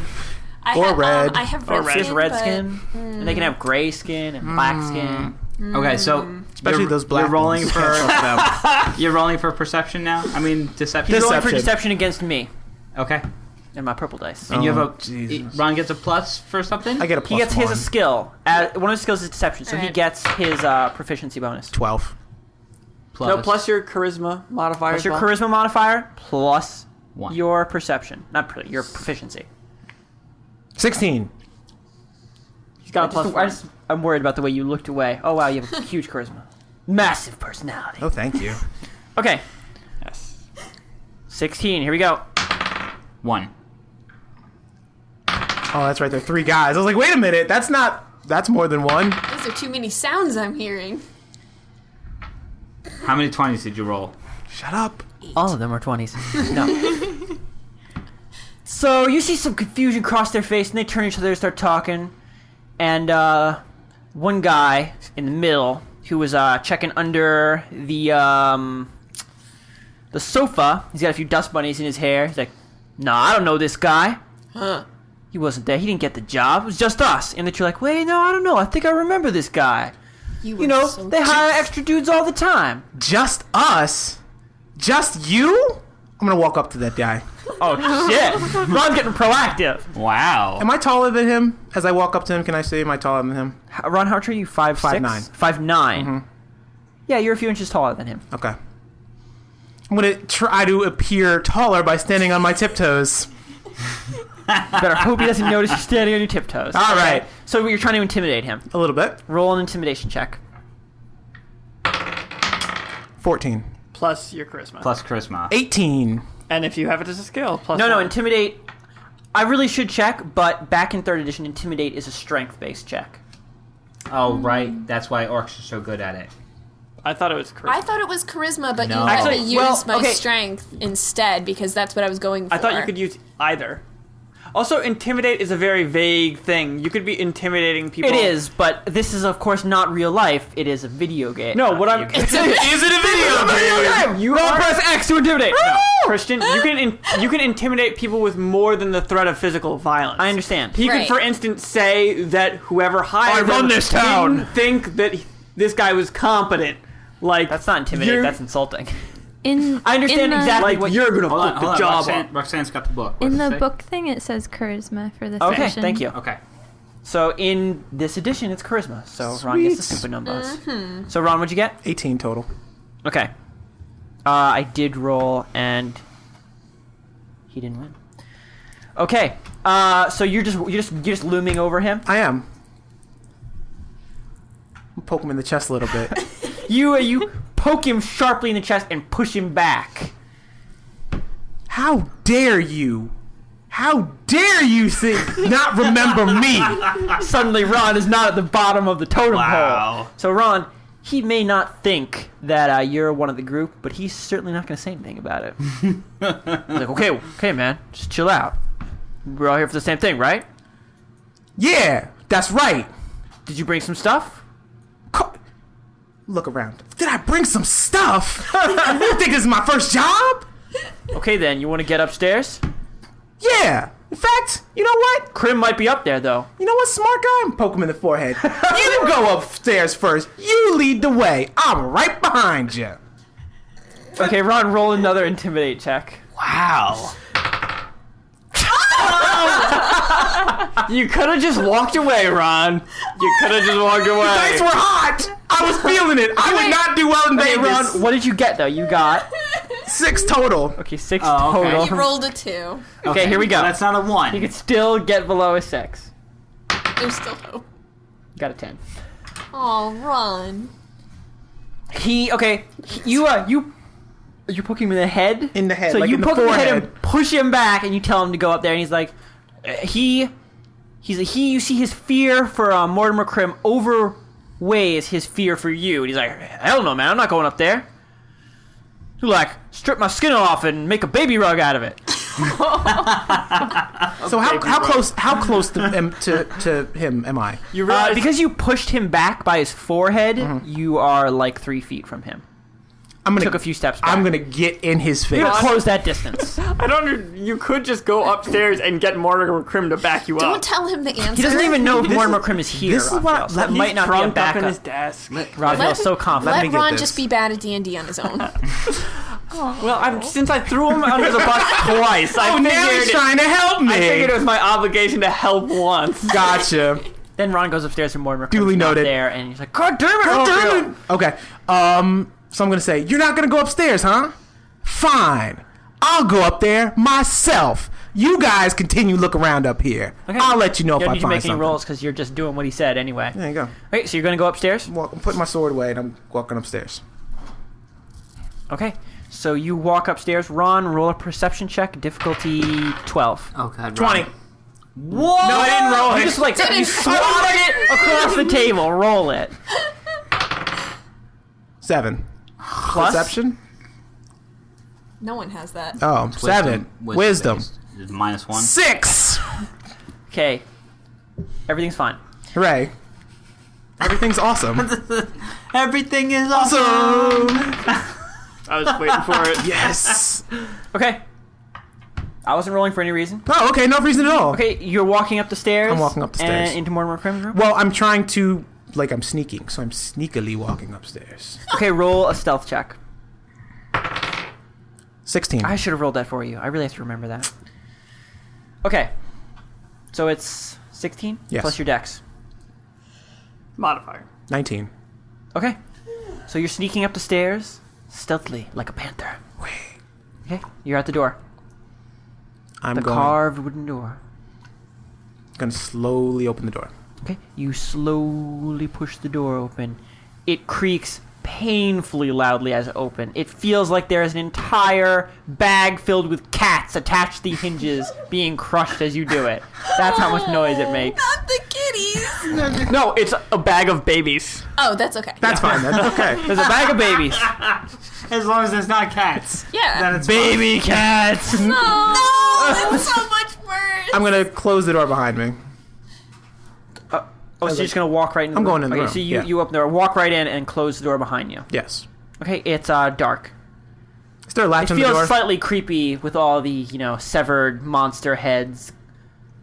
I Or have, red. I have Or red red. skin. Just red but- skin, and they can have gray skin and black skin. Okay, so Especially those black You're rolling ones. for Can't trust them. you're rolling for perception now. I mean deception. He's rolling for Deception. deception against me Okay. and my purple dice. And you have Oh, a Jesus. Ron gets a plus for something. I get a He plus gets one. his skill. One of his skills is deception, so he Alright. gets his proficiency bonus. 12. plus. No, plus your charisma modifier. Plus as your well. charisma modifier, plus One. your perception. Your proficiency. 16. He's got a plus one. I'm worried about the way you looked away. Oh, wow, you have a huge charisma. Massive personality. Oh, thank you. Okay, Yes. 16. Here we go. 1. Oh, that's right. There are 3 guys. I was like, wait a minute. That's more than one. Those are too many sounds I'm hearing. How many 20s did you roll? Shut up. All of them are 20s. No. So you see some confusion cross their face, and they turn to each other and start talking. And one guy in the middle, who was checking under the sofa, he's got a few dust bunnies in his hair. He's like, "Nah, I don't know this guy. Huh. He wasn't there. He didn't get the job. It was just us." And that you're like, "Wait, no, I don't know. I think I remember this guy. You You know, so they hire extra dudes all the time." Just us? Just you? I'm going to walk up to that guy. Oh shit! Ron's getting proactive. Wow. Am I taller than him? As I walk up to him, can I say, am I taller than him? Ron, how tall are you? 5'9". 5'9". Yeah, you're a few inches taller than him. Okay. I'm going to try to appear taller by standing on my tiptoes. Better hope he doesn't notice you standing on your tiptoes. All right. So you're trying to intimidate him. A little bit. Roll an intimidation check. 14. Plus your charisma. Plus charisma. 18. And if you have it as a skill, plus No, one. intimidate. I really should check, but back in 3rd edition, intimidate is a strength-based check. Oh, right. That's why orcs are so good at it. I thought it was charisma. I thought it was charisma, but No. you let Actually, me well, use my okay. strength instead because that's what I was going for. I thought you could use either. Also, intimidate is a very vague thing. You could be intimidating people. It is, but this is of course not real life. It is a video game. No, what I'm... Is it a video game? You Roll are... press X to intimidate. No, Christian, you can intimidate people with more than the threat of physical violence. I understand. He Right. could, for instance, say that whoever hired I run him this town. didn't think that this guy was competent. Like That's not intimidate. you're- That's insulting. In I understand in the, exactly like what you're gonna Hold on, put hold the on. job Roxanne, up. Roxanne's got the book. In What's the it say? book thing, it says charisma for this Okay, session. thank you. Okay. So in this edition, it's charisma. So Ron gets the Sweet. stupid numbers. So Ron, what'd you get? 18 total. Okay. I did roll, and he didn't win. Okay. So you're just looming over him. I am. I'll poke him in the chest a little bit. You poke him sharply in the chest and push him back. How dare you? How dare you think not remember me? Suddenly, Ron is not at the bottom of the totem Wow. pole. So Ron, he may not think that you're one of the group, but he's certainly not going to say anything about it. He's like, okay, man, just chill out. We're all here for the same thing, right? Yeah, that's right. Did you bring some stuff? Look around. Did I bring some stuff? You think this is my first job? Okay, then, you want to get upstairs? Yeah. In fact, you know what? Krim might be up there, though. You know what, smart guy? Poke him in the forehead. You go upstairs first. You lead the way. I'm right behind you. Okay, Ron, roll another intimidate check. Wow. You could have just walked away, Ron. You could have just walked away. Dice were hot. I was feeling it. I would not do well in Okay, Vegas. Ron, what did you get, though? You got... 6 total. Okay, 6 Oh, okay. total. You rolled a 2. Okay, here we go. That's not a 1. You can still get below a 6. There's still hope. Got a 10. Oh, Ron. You poke him in the head? In the head, So like you in the poke him in the head forehead. and push him back, and you tell him to go up there, and he's like, you see his fear for Mortimer Krim overweighs his fear for you, and he's like, hell no, man, I'm not going up there. You like strip my skin off and make a baby rug out of it. So how close to him am I? You realize Because you pushed him back by his forehead, Mm-hmm. you are like 3 feet from him. I'm gonna Took a few steps back. I'm gonna get in his face. You're gonna close that distance. I don't. You could just go upstairs and get Mortimer Krim to back you Don't up. tell him the answer. He doesn't even know if Mortimer Krim is here. this is what I- Raphael, so let that me might not be a Trunked up backup. in his desk. Raphael's so confident. me Let get Ron this. just be bad at D&D on his own. Well, since I threw him under the bus twice, I Now he's figured trying to help me. I figured it was my obligation to help once. Gotcha. Then Ron goes upstairs and Mortimer Duly Krim's not noted. there, and he's like, God damn it, God Raphael." damn it. Okay. So I'm gonna say, you're not gonna go upstairs, huh? Fine. I'll go up there myself. You guys continue look around up here. Okay. I'll let you know You if don't I need to find make any something. rolls because you're just doing what he said anyway. There you go. Okay, so you're gonna go upstairs? I'm putting my sword away and I'm walking upstairs. Okay, so you walk upstairs. Ron, roll a perception check, difficulty 12. Oh, God. 20. Whoa! No, I didn't roll it. You just like, you swatted it across the table. Roll it. 7. Plus? Perception? No one has that. Oh, 7. Wisdom. Is -1. 6. Okay. Everything's fine. Hooray. Everything's awesome. Everything is awesome. I was waiting for it. Yes. Okay. I wasn't rolling for any reason. Oh, okay. No reason at all. Okay, you're walking up the stairs. I'm walking up the stairs. And into Mortimer Krim's room. Well, I'm trying to, like, I'm sneaking, so I'm sneakily walking upstairs. Okay, roll a stealth check. 16. I should have rolled that for you. I really have to remember that. Okay. So it's 16 Yes. plus your dex. Modifier. 19. Okay. So you're sneaking up the stairs stealthily like a panther. Okay, you're at the door. I'm The going carved wooden door. to slowly open the door. Okay, you slowly push the door open. It creaks painfully loudly as it opens. It feels like there is an entire bag filled with cats attached to the hinges being crushed as you do it. That's how much noise it makes. Not the kitties. No, it's a bag of babies. Oh, that's okay. That's fine. That's okay. There's a bag of babies. As long as there's not cats. Yeah. Then it's Baby cats. No, that's so much worse. I'm gonna close the door behind me. Oh, so you're just gonna walk right in? I'm going in the okay, room, so yeah. you open the door, walk right in, and close the door behind you. Yes. Okay, it's dark. Is there a latch It on the door? feels slightly creepy with all the severed monster heads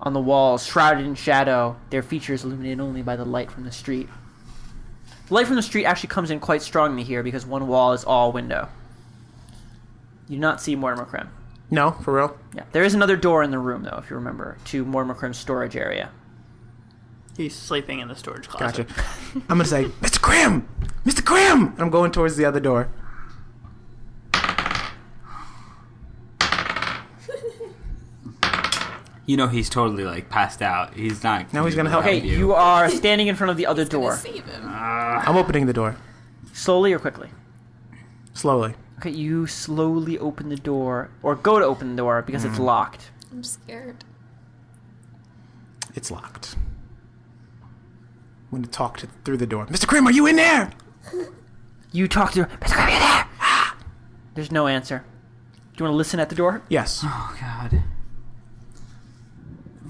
on the walls, shrouded in shadow. Their features illuminated only by the light from the street. The light from the street actually comes in quite strongly here because one wall is all window. You do not see Mortimer Krim. No, for real. Yeah, there is another door in the room though, if you remember, to Mortimer Krim's storage area. He's sleeping in the storage closet. Gotcha. I'm gonna say, Mr. Krim! Mr. Krim! And I'm going towards the other door. You know he's totally like passed out. He's not. Now he's gonna help Okay, you are standing in front of the other door. Save him. I'm opening the door. Slowly or quickly? Slowly. Okay, you slowly open the door, or go to open the door because it's locked. I'm scared. It's locked. I'm gonna talk through the door. Mr. Krim, are you in there? You talk to her. Mr. Krim, are you there? There's no answer. Do you want to listen at the door? Yes. Oh God.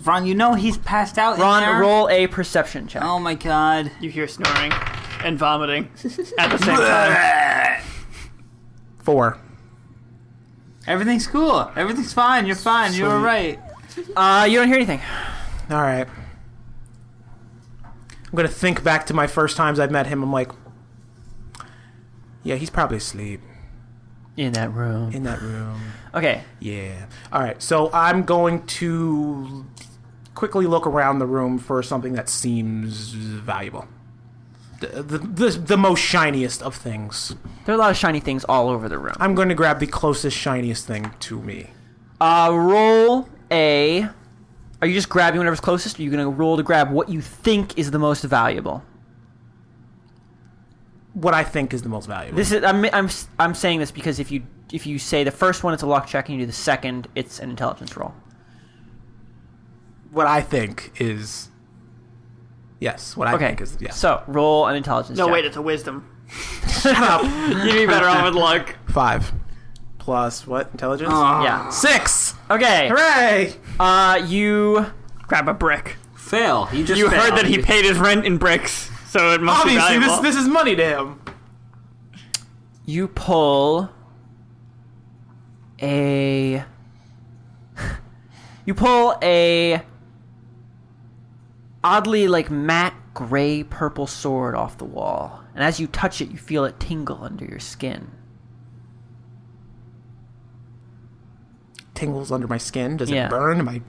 Ron, you know he's passed out. Ron, in there? roll a perception check. Oh my God. You hear snoring and vomiting at the same time. 4. Everything's cool. Everything's fine. You're fine. You were right. You don't hear anything. All right. I'm gonna think back to my first times I've met him. I'm like, yeah, he's probably asleep In that room. in that room. Okay. Yeah. All right. So I'm going to quickly look around the room for something that seems valuable. The most shiniest of things. There are a lot of shiny things all over the room. I'm going to grab the closest shiniest thing to me. Roll a... Are you just grabbing whatever's closest, or are you going to roll to grab what you think is the most valuable? What I think is the most valuable. This is I'm saying this because if you say the first one, it's a luck check, and you do the second, it's an intelligence roll. What I think is... Yes, what I think is... Yes. So, roll an intelligence No, check. wait, it's a wisdom. Shut up. You'd be better off with luck. 5. Plus what? Intelligence? Yeah. 6! Okay. Hooray! You... Grab a brick. Fail. You just You failed. heard that he paid his rent in bricks, so it must be Obviously, valuable. this is money to him. You pull a... You pull a... oddly, like, matte gray purple sword off the wall. And as you touch it, you feel it tingle under your skin. Tingles under my skin. Does Yeah. it burn? Am I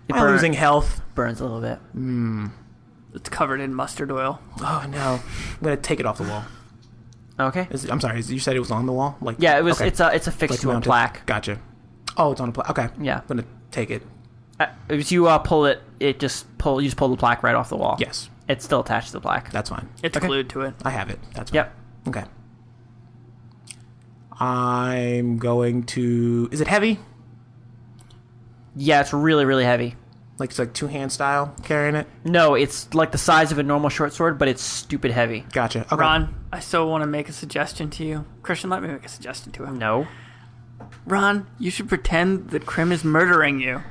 burn- losing health? Burns a little bit. It's covered in mustard oil. Oh, no. I'm going to take it off the wall. Okay. I'm sorry. You said it was on the wall? Like Yeah, it was. okay. It's affixed Like to a mounted. plaque. Gotcha. Oh, it's on a plaque. Okay. Yeah. I'm going to take it. As you pull it, you just pull the plaque right off the wall. Yes. It's still attached to the plaque. That's fine. It's Okay. glued to it. I have it. That's fine. Yep. Okay. I'm going to... Is it heavy? Yeah, it's really, really heavy. Like it's like two-hand style carrying it? No, it's like the size of a normal short sword, but it's stupid heavy. Gotcha. Okay. Ron, I still want to make a suggestion to you. Christian, let me make a suggestion to him. No. Ron, you should pretend that Krim is murdering you.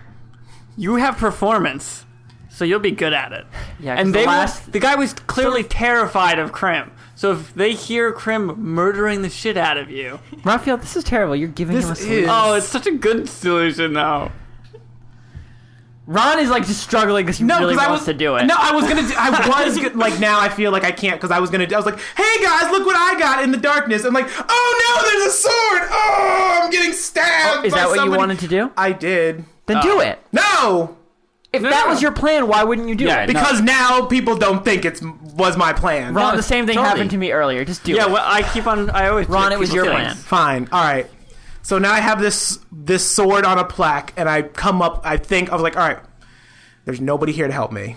You have performance, so you'll be good at it. Yeah, 'cause and the the guy was clearly terrified of Krim. So if they hear Krim murdering the shit out of you, Raphael, this is terrible. You're giving him a solution. oh, it's such a good solution though. Ron is like just struggling because he really 'cause wants to do it. No, I was gonna. Like now I feel like I can't because I was like, hey guys, look what I got in the darkness. I'm like, oh no, there's a sword. Oh, I'm getting stabbed. Is by that what you somebody." wanted to do? I did. Then do it. No, If that was your plan, why wouldn't you do Yeah, it? because now people don't think was my plan. Ron, the same thing totally. happened to me earlier. Just do Yeah, it. well, I always Ron, pick it was people's your feelings. plan. Fine. All right. So now I have this sword on a plaque, and I come up. I was like, all right. There's nobody here to help me.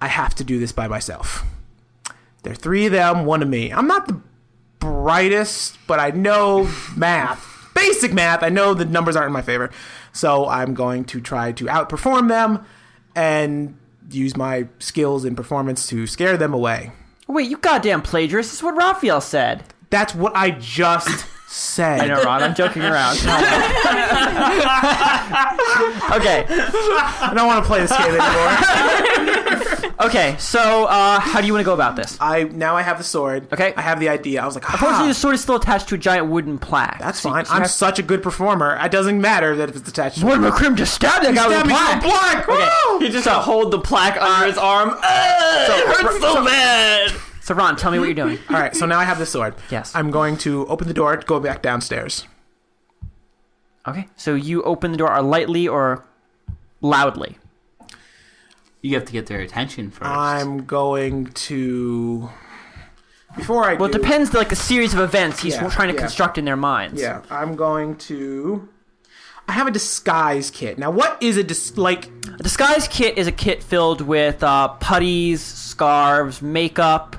I have to do this by myself. There are 3 of them, 1 of me. I'm not the brightest, but I know math. Basic math. I know the numbers aren't in my favor. So I'm going to try to outperform them and use my skills in performance to scare them away. Wait, you goddamn plagiarist. This is what Raphael said. That's what I just said. I know, Ron. I'm joking around. Okay. I don't want to play this game anymore. Okay, so how do you want to go about this? Now I have the sword. Okay. I have the idea. I was like, Unfortunately, the sword is still attached to a giant wooden plaque. that's So fine. you I'm have- such a good performer. It doesn't matter that if it's attached to Mortimer Crim just stabbed that guy with a plaque. Black. He just hold the plaque under his arm. It hurts so bad. So, Ron, tell me what you're doing. All right, so now I have the sword. Yes. I'm going to open the door, go back downstairs. Okay, so you open the door lightly or loudly? You have to get their attention first. I'm going to... Before I Well, do... it depends, like, the series of events he's Yeah, trying to yeah. construct in their minds. Yeah, I'm going to... I have a disguise kit. Now, what is a A disguise kit is a kit filled with putties, scarves, makeup,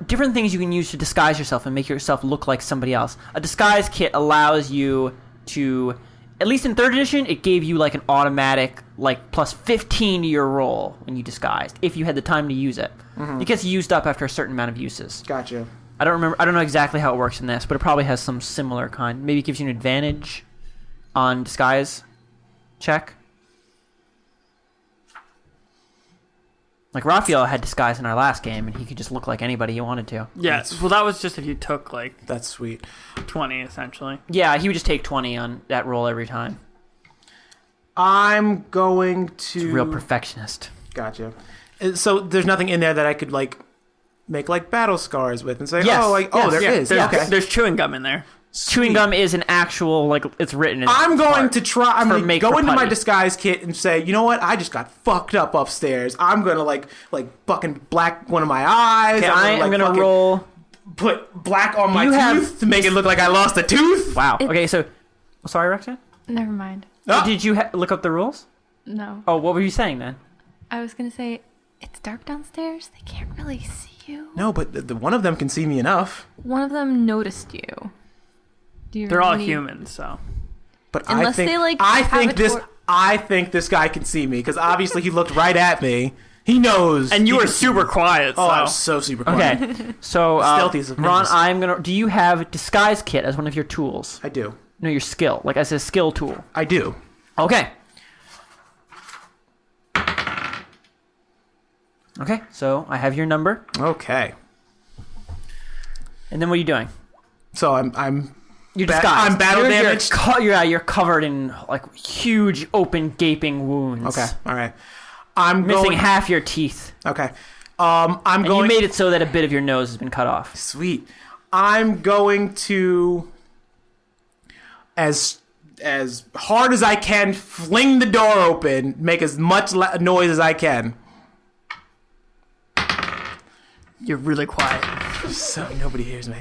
different things you can use to disguise yourself and make yourself look like somebody else. A disguise kit allows you to, at least in 3rd edition, it gave you like an automatic like plus 15 to your roll when you disguised, if you had the time to use it. It gets used up after a certain amount of uses. Gotcha. I don't know exactly how it works in this, but it probably has some similar kind. Maybe it gives you an advantage on disguise check. Like Raphael had disguise in our last game, and he could just look like anybody he wanted to. Yeah, well, that was just if you took, like, That's sweet. 20, essentially. Yeah, he would just take 20 on that roll every time. I'm going to... Real perfectionist. Gotcha. So there's nothing in there that I could, like, make, like, battle scars with and say, Yes. there is. There's, Okay. there's chewing gum in there. Chewing gum is an actual, like, it's written in I'm going part. to try. I'm For going to make go for into my putty. disguise kit and say, you know what? I just got fucked up upstairs. I'm gonna like fucking black one of my eyes. Okay, I am going to roll... Put black on my You tooth have- to make it look like I lost a tooth. Wow. It's- Okay, so... Sorry, Roxanne? Never mind. Oh. Did you look up the rules? No. Oh, what were you saying then? I was gonna say, it's dark downstairs. They can't really see you. No, but the one of them can see me enough. One of them noticed you. Do you They're all really- humans, so. But Unless I think they, like, I have think a this tor- I think this guy can see me because obviously he looked right at me. He knows. And you He were can see super me. quiet, so. Oh, I was so super quiet. Okay, so Stealthiest of Ron, ninjas. I'm gonna. Do you have disguise kit as one of your tools? I do. No, your skill, like as a skill tool. I do. Okay. Okay, so I have your number, Okay. and then what are you doing? So I'm You're Ba- disguised. I'm battle you're, damaged? You're covered in like huge, open, gaping wounds. okay. All right. I'm missing going. half your teeth, Okay. I'm and going. you made it so that a bit of your nose has been cut off. Sweet. I'm going to, as hard as I can, fling the door open, make as much noise as I can. You're really quiet. So nobody hears me.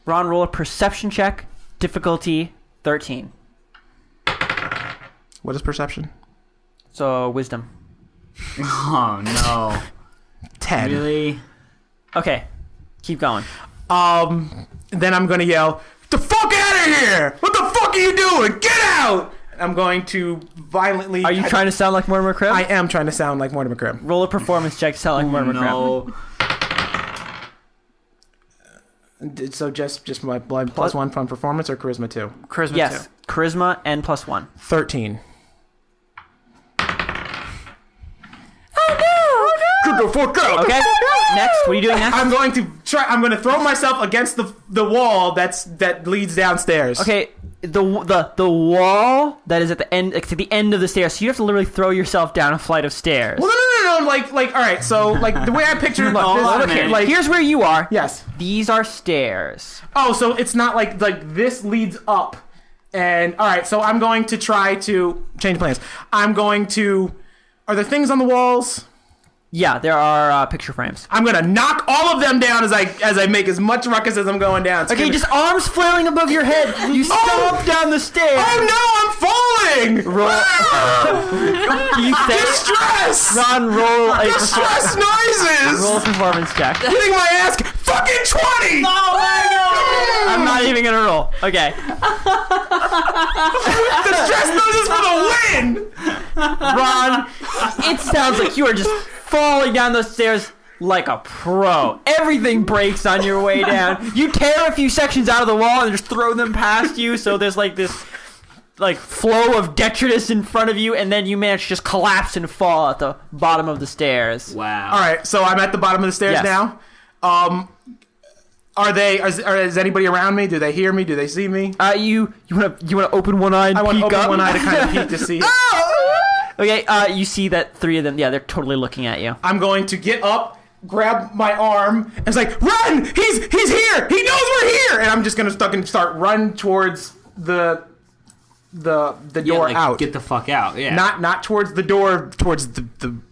Ron, roll a perception check, difficulty 13. What is perception? So wisdom. Oh no! 10. Really? Okay, keep going. Then I'm gonna yell, "The fuck out of here! What the fuck are you doing? Get out!" I'm going to violently. Are you trying to sound like Mortimer Crim? I am trying to sound like Mortimer Crim. Roll a performance check to sound like Mortimer Crim. No. So just my blood plus 1 from performance or charisma 2? Charisma Yes, too. charisma and +1. 13. Okay. Next, what are you doing next? I'm going to try. I'm going to throw myself against the wall that leads downstairs. Okay, the wall that is at the end, like, to the end of the stairs. So you have to literally throw yourself down a flight of stairs. Well, no. Like, all right. So, like, the way I picture it, Look this, here. like, Here's where you are. yes. These are stairs. Oh, so it's not like this leads up, and all right. So I'm going to try to change plans. I'm going to. Are there things on the walls? Yeah, there are picture frames. I'm gonna knock all of them down as I make as much ruckus as I'm going down. It's Okay, gonna- just arms flailing above your head. You stomp down the stairs. Oh no! I'm falling. Roll. You say, Distress. Ron, roll a Distress noises. roll a performance check. Getting my ass. Fucking 20. I'm not even gonna roll. Okay. Distress noises for the win. Ron, it sounds like you are just falling down those stairs like a pro. Everything breaks on your way down. You tear a few sections out of the wall and just throw them past you, so there's like this like flow of detritus in front of you, and then you manage to just collapse and fall at the bottom of the stairs. Wow. All right, so I'm at the bottom of the stairs Yes. now. Is anybody around me? Do they hear me? Do they see me? You want to open one eye and I want to peek open up? one eye to kind of peek to see. Okay, you see that three of them, yeah, they're totally looking at you. I'm going to get up, grab my arm, and it's like, run! He's here! He knows we're here! And I'm just gonna start run towards the door like, out. Get the fuck out. Yeah. Not towards the door, towards the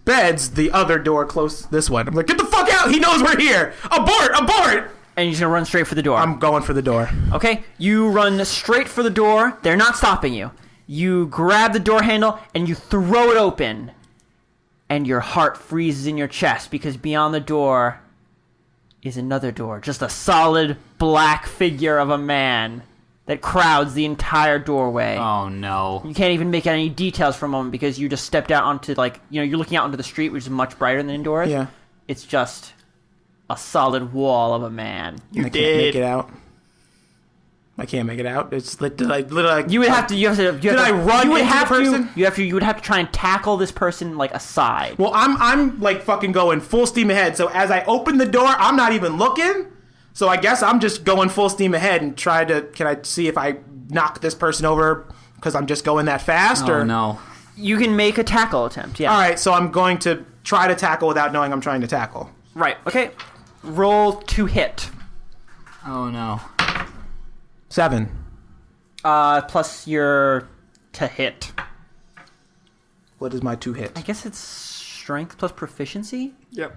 beds, the other door close this one. I'm like, get the fuck out! He knows we're here! Abort! And you're just gonna run straight for the door. I'm going for the door. Okay, you run straight for the door. They're not stopping you. You grab the door handle and you throw it open. And your heart freezes in your chest because beyond the door is another door. Just a solid black figure of a man that crowds the entire doorway. Oh no. You can't even make out any details for a moment because you just stepped out onto, like, you know, you're looking out onto the street, which is much brighter than indoors. Yeah. It's just a solid wall of a man. I can't make it out. I can't make it out. It's literally. You would have to. You would have to try and tackle this person like aside. Well, I'm like fucking going full steam ahead. So as I open the door, I'm not even looking. So I guess I'm just going full steam ahead and can I see if I knock this person over because I'm just going that fast? Oh or no. You can make a tackle attempt. Yeah. All right. So I'm going to try to tackle without knowing I'm trying to tackle. Right. Okay. Roll to hit. Oh no. 7. Plus your to hit. What is my 2 hit? I guess it's strength plus proficiency. Yep.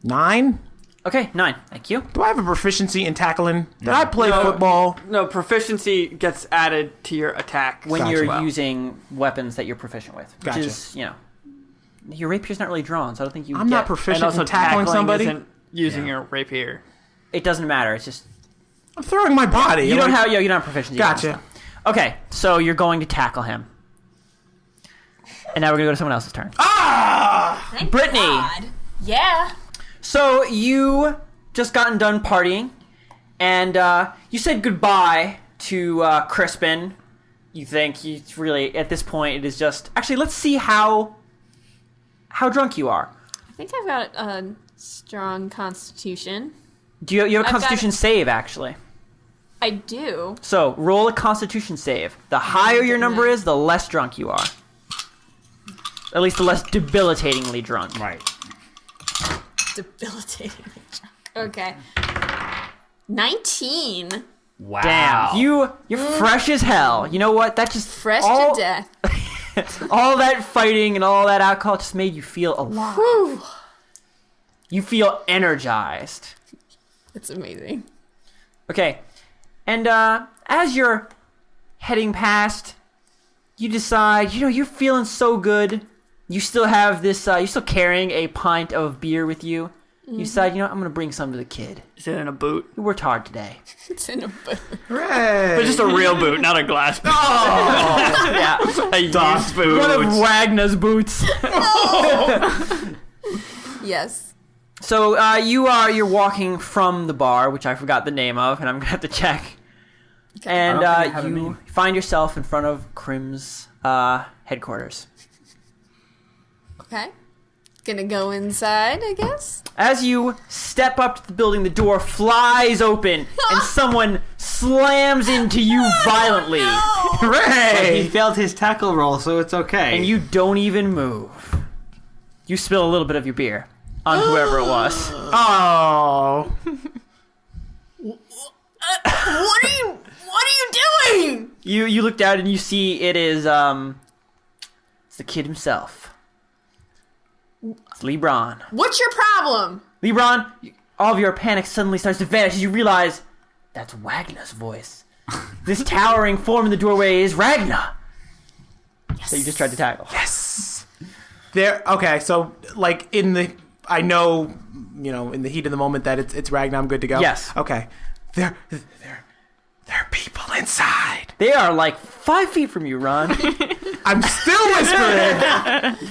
9. Okay, 9. Thank you. Do I have a proficiency in tackling? Did I play football? No, proficiency gets added to your attack When Gotcha. you're using weapons that you're proficient with, which Gotcha. is, you know, your rapier's not really drawn, so I don't think you. I'm not And proficient also in tackling somebody. isn't using your rapier. It doesn't matter. It's just I'm throwing my body. you don't have. You don't have proficiency. Gotcha. Okay, so you're going to tackle him, and now we're gonna go to someone else's turn. Thank Brittany. God. Yeah. So you just gotten done partying, and you said goodbye to Crispin. You think he's really at this point? It is just actually. Let's see how drunk you are. I think I've got a strong constitution. Do you have a I've got- Constitution save actually? I do. So roll a Constitution save. The higher your number is, the less drunk you are. At least the less debilitatingly drunk. Right. Debilitating. Okay. 19. Wow. Damn, you're fresh as hell. You know what? That just Fresh all, to death. all that fighting and all that alcohol just made you feel alive. Whew. You feel energized. It's amazing. Okay, and as you're heading past, you decide, you know, you're feeling so good. You still have this, you're still carrying a pint of beer with you. You decide, you know, I'm going to bring some to the kid. Is it in a boot? You worked hard today. It's in a boot. Hooray. But just a real boot, not a glass boot. Yeah. A used boot. One of Wagner's boots. Yes. So you're walking from the bar, which I forgot the name of, and I'm going to have to check. And I don't think I have a you name. find yourself in front of Crim's headquarters. Okay. Gonna go inside, I guess. As you step up to the building, the door flies open, and someone slams into you violently. But Hooray. he failed his tackle roll, so it's okay. And you don't even move. You spill a little bit of your beer on whoever it was. Oh. What are you doing? You look down and you see it is it's the kid himself. It's LeBron. What's your problem? LeBron, all of your panic suddenly starts to vanish as you realize that's Wagner's voice. This towering form in the doorway is Ragnar. Yes. So you just tried to tackle. Yes. There. Okay. So like I know, you know, in the heat of the moment that it's Ragnar. I'm good to go. Yes. Okay. There are people inside. They are like 5 feet from you, Ron. I'm still whispering.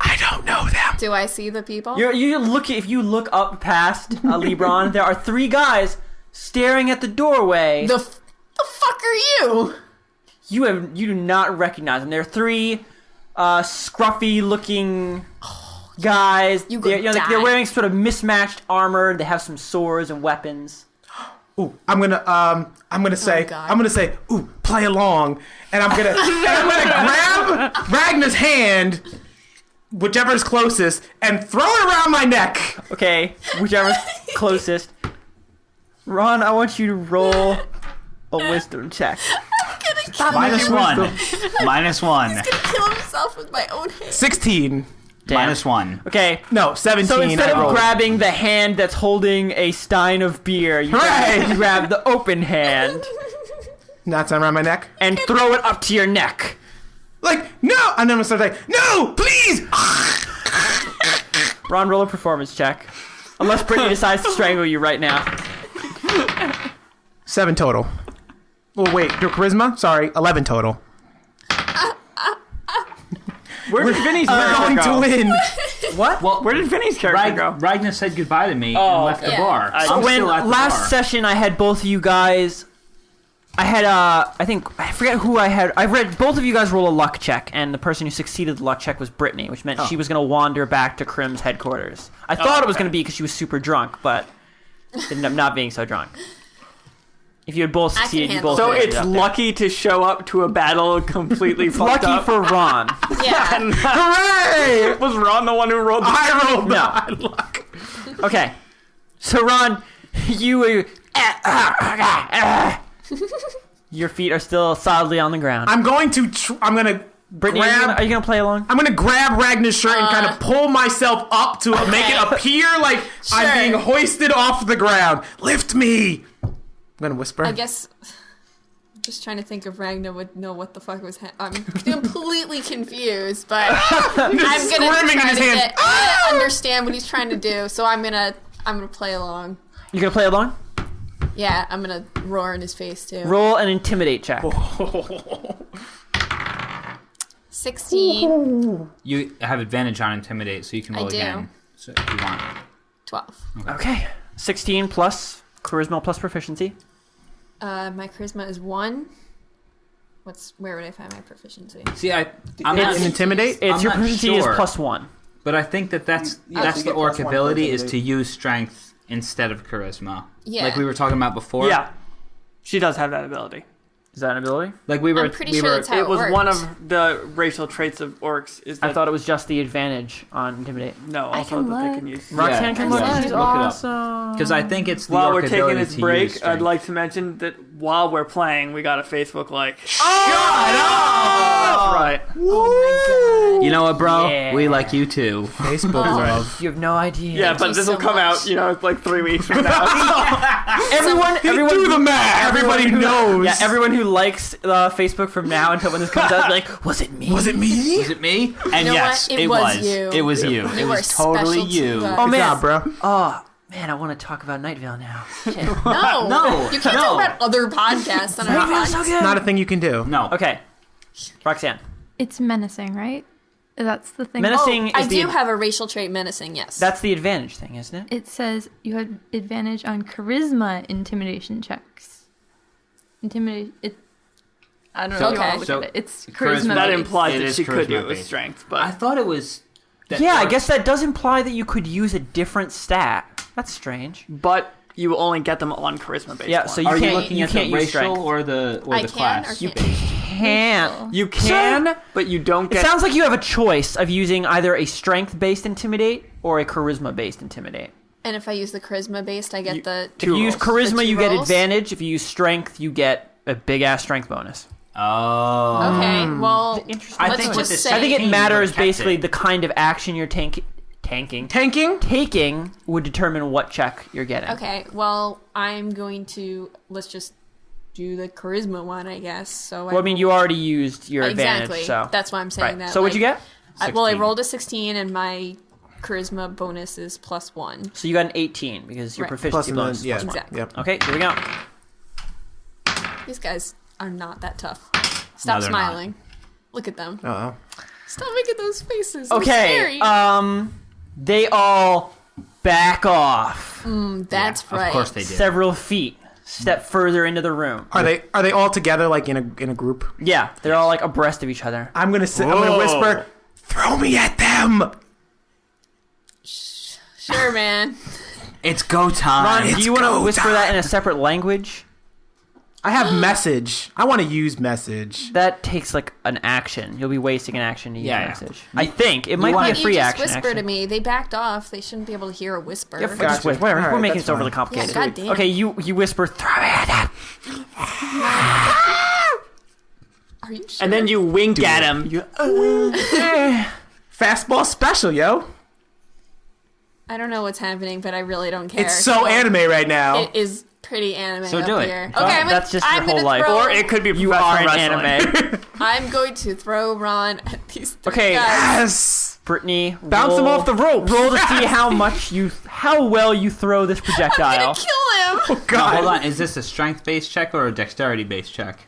I don't know them. Do I see the people? If you look up past LeBron, there are 3 guys staring at the doorway. The fuck are you? You do not recognize them. They're 3 scruffy looking guys. They're wearing sort of mismatched armor. They have some swords and weapons. Ooh, I'm gonna say, ooh, play along, and I'm gonna grab Ragnar's hand, whichever's closest, and throw it around my neck. Okay, whichever's closest. Ron, I want you to roll a wisdom check. -1. -1. He's gonna kill himself with my own hand. 16. Damn. -1. Okay. No, 17. So instead I of rolled. grabbing the hand that's holding a stein of beer, you grab the open hand Knots around my neck. and throw it up to your neck. Like, no! And then I'm gonna start like, no, please! Ron, roll a performance check. Unless Brittany decides to strangle you right now. 7 total. Oh, wait, your charisma? Sorry, 11 total. Where did Vinny's We're character going go? to win. What? Well, Where did Vinny's character go? Ragnar said goodbye to me and left the yeah. bar. I'm So when still at the last bar. session I had both of you guys, I had I forget who I had. I read both of you guys roll a luck check, and the person who succeeded the luck check was Brittany, which meant she was going to wander back to Krim's headquarters. I thought it was going to be because she was super drunk, but ended up not being so drunk. If you had both succeeded, you handle both it. So ended it's up there. lucky to show up to a battle completely fucked Lucky up. for Ron. Yeah. Hooray! Was Ron the one who rolled the I rolled No. bad luck. Okay, so Ron, you your feet are still solidly on the ground. I'm going to Brittany, grab... are you gonna play along? I'm gonna grab Ragnar's shirt and kind of pull myself up to make it appear like I'm Sure. being hoisted off the ground. Lift me! I'm gonna whisper. I guess. I'm just trying to think if Ragnar would know what the fuck was I'm completely confused, but I'm gonna squirming in try his to hands. understand what he's trying to do. So I'm gonna play along. You gonna play along? Yeah, I'm gonna roar in his face too. Roll an intimidate check. 16, You have advantage on intimidate, so you can roll do. again. So if you want. 12. Okay. 16 plus charisma plus proficiency. My charisma is 1. Where would I find my proficiency? See, I'm It's not, an intimidate? It's I'm your not proficiency sure. is +1. but I think that's you the get orc +1 for ability is to intimidate. use strength instead of charisma. Yeah. Like we were talking about before. Yeah. She does have that ability. Is that an ability? Like we were. I'm pretty we sure were, that's how It was works. one of the racial traits of orcs. Is that I thought it was just the advantage on intimidate. no, I also can that they look. can use. Roxanne can look. look. Yeah, She's look it up. awesome. Because I think it's the While orc we're taking ability this to break, use I'd strength. like to mention that while we're playing, we got a Facebook like. Oh! That's right. Oh You know what, bro? Yeah. We like you too. Facebook love. You have no idea. Yeah, Thank but you this will so come much. out, it's like 3 weeks from now. Everyone Do the math! Everybody knows. Yeah, everyone who likes Facebook from now until when this comes out, is like, was it me? Was it me? Was it me? And know yes, what? it It was. was you. It was you. You It were was totally special to you. us. Oh Good man, job, bro. oh man, I want to talk about Night Vale now. Shit. No, No, you can't no. talk about other podcasts on our Night Vale's so podcast. good. Not a thing you can do. No. Okay, Roxanne. It's menacing, right? That's the thing. Menacing I is do the have a racial trait menacing, yes. that's the advantage thing, isn't it? It says you have advantage on charisma intimidation checks. Intimidate. I don't know. Okay. If you want to look So at it. It's charisma- charisma. That based. implies It that is she could do it with charisma-based. strength, I but thought it was. that Yeah, I orcs- guess that does imply that you could use a different stat. That's strange. you will only get them on charisma based. Yeah, so you Are you can't looking you at can't the use racial strength. or the I the can class? or can't. Can't. you can, but you don't It get. sounds like you have a choice of using either a strength-based intimidate or a charisma-based intimidate. And if I use the charisma based, I get the If you use charisma, The two you get rolls? advantage. If you use strength, you get a big-ass strength bonus. Oh. Okay, well, Interesting. I let's think just with say the I think it Tanking matters protects basically it. the kind of action you're taking would determine what check you're getting. Okay, well, I'm going to let's just do the charisma one, I guess. So Well, I mean, you already used your exactly. advantage, so That's why I'm saying right. that. So what'd you get? Well, I 16. rolled a 16, and my charisma bonus is +1. So you got an 18 because your Right. proficiency Plus bonus is yeah. +1. Exactly. Yep. Okay, here we go. These guys are not that tough. No, Stop they're smiling. Look at them. Uh-oh. Stop making those faces. They're Okay, scary. They all back off That's right. Of course they did. several feet, step further into the room. Are they all together like in a group? Yeah, they're all like abreast of each other. I'm gonna whisper, "Throw me at them." Sure, man. It's go time. Ron, do It's you want to go whisper time. that in a separate language? I have message. I want to use message. That takes like an action. You'll be wasting an action to use Yeah, a yeah. message. I think it might be Why a don't free you just action. whisper actually. to me? They backed off. They shouldn't be able to hear a whisper. Yeah, just Gotcha. whisper. Whatever. All We're right, making that's this overly fine. complicated. Yeah, goddamn. Okay, you whisper. Throw it at him. Are you sure? And then you wink at him. You, Fastball special, yo. I don't know what's happening, but I really don't care. It's so anime right now. It is pretty anime So up do it. here. Go Okay, ahead. That's just your I'm whole gonna life. throw, or it could be You are professional an wrestling. anime. I'm going to throw Ron at these three Okay, guys. Yes. Brittany, Bounce him off the ropes. Roll to see how well you throw this I'm projectile. gonna kill him. Oh Now, God. hold on. Is this a strength-based check or a dexterity-based check?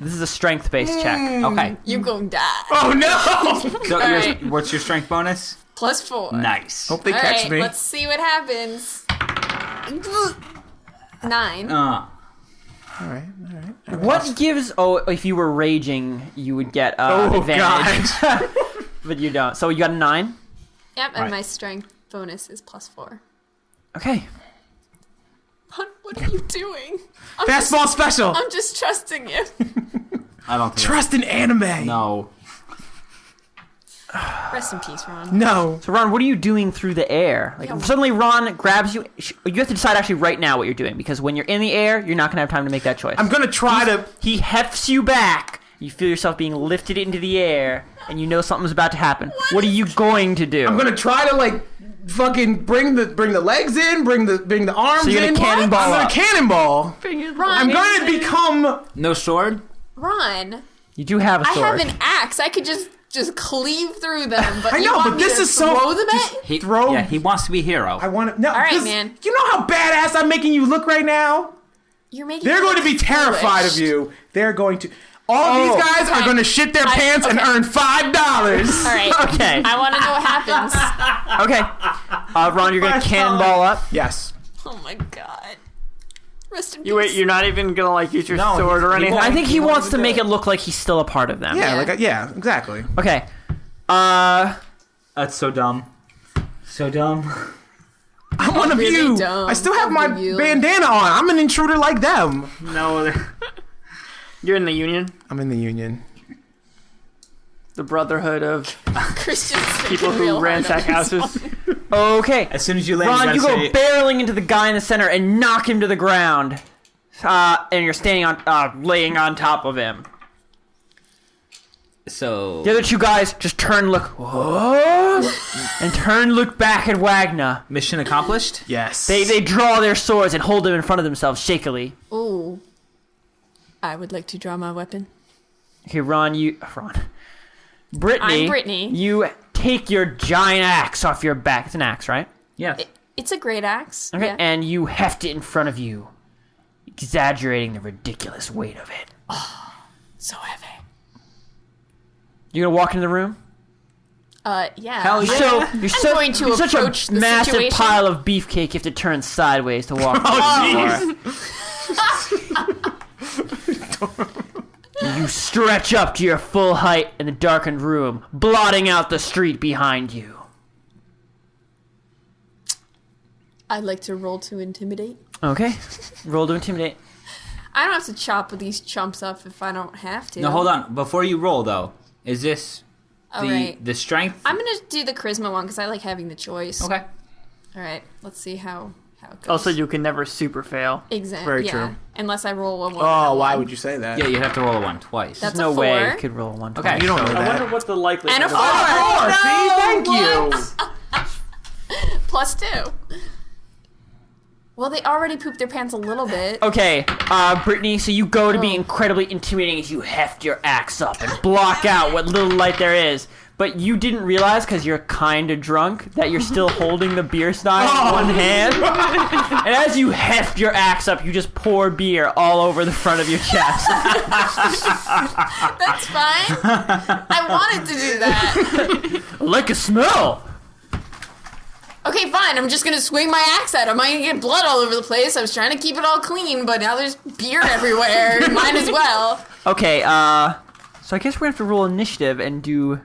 This is a strength-based check. Okay. You gonna die. Oh no. So All right. what's your strength bonus? +4. Nice. Hope they All catch right, me. let's see what happens. 9. All right. What gives? Oh, if you were raging, you would get Oh advantage, God. but you don't. So you got a 9. Yep, and Right. my strength bonus is +4. Okay. Ron, what are you doing? Fastball special. I'm just trusting you. I don't think. Trust in anime. No. Rest in peace, Ron. No. So Ron, what are you doing through the air? Like Yeah. suddenly Ron grabs you. You have to decide actually right now what you're doing because when you're in the air, you're not gonna have time to make that choice. I'm gonna try to. He hefts you back. You feel yourself being lifted into the air, and you know something's about to happen. What are you going to do? I'm gonna try to like fucking bring the legs in, bring the arms So you're gonna in. cannonball I'm gonna up. cannonball. Ron, I'm gonna become. No sword. Ron, You do have a I sword. have an axe. I could just cleave through them. But I you know, want but me this to is so- throw them just- at? He, Throw- Yeah, he wants to be a hero. I want to. No. All right, 'cause man. You know how badass I'm making you look right now. You're making. They're me going to look be terrified foolish. of you. They're going to. All of these guys are okay. going to shit their I- pants and okay. earn $5. All right. Okay. I want to know what happens. Okay. Ron, you're gonna cannonball up. Yes. Oh my god. Rest in peace. You wait. You're not even gonna like use your No, sword or he anything. won't. I think he won't wants to even make do it look like he's still a part of them. Yeah. Yeah. Yeah. Exactly. Okay. That's so dumb. So dumb. I'm one of really you. dumb. I still have my How do you? bandana on. I'm an intruder like them. No. You're in the Union, I'm in the union. the Brotherhood of Christians people thinking real who hard ransack on this houses. Okay. As soon as you land, Ron, you gotta go say, barreling into the guy in the center and knock him to the ground. And you're standing on, laying on top of him. So The other two guys just turn, look, whoa, and turn, look back at Wagner. mission accomplished. Yes. They draw their swords and hold them in front of themselves shakily. Ooh. I would like to draw my weapon. Okay, Ron. Brittany. I'm Brittany. You take your giant axe off your back. It's an axe, right? Yes. It's a great axe. Okay. Yeah. And you heft it in front of you, exaggerating the ridiculous weight of it. So heavy. You gonna walk into the room? Yeah. Hell yeah. So you're, going to you're such approach a the massive situation. pile of beefcake. You have to turn sideways to walk. Oh, You stretch up to your full height in the darkened room, blotting out the street behind you. I'd like to roll to intimidate. Okay. Roll to intimidate. I don't have to chop these chumps up if I don't have to. No, hold on. Before you roll, though, is this All the right. the strength? I'm gonna do the charisma one because I like having the choice. Okay. All right. Let's see how it goes. Also, you can never super fail. Exactly. Very yeah. true. Unless I roll a 1. Oh, why would you say that? Yeah, you have to roll a 1 twice. That's No a 4. way you could roll one. okay. You don't know I that. wonder what the likelihood. And a 4. of- Oh, see, thank you. Plus 2. Well, they already pooped their pants a little bit. Okay, Brittany, so you go to be incredibly intimidating as you heft your axe up and block out what little light there is. But you didn't realize, because you're kind of drunk, that you're still holding the beer stein in one hand. And as you heft your axe up, you just pour beer all over the front of your chest. That's fine. I wanted to do that. Like a smell! Okay, fine. I'm just gonna swing my axe at him. I get blood all over the place. I was trying to keep it all clean, but now there's beard everywhere. Mine as well. Okay, so I guess we're gonna have to roll initiative and do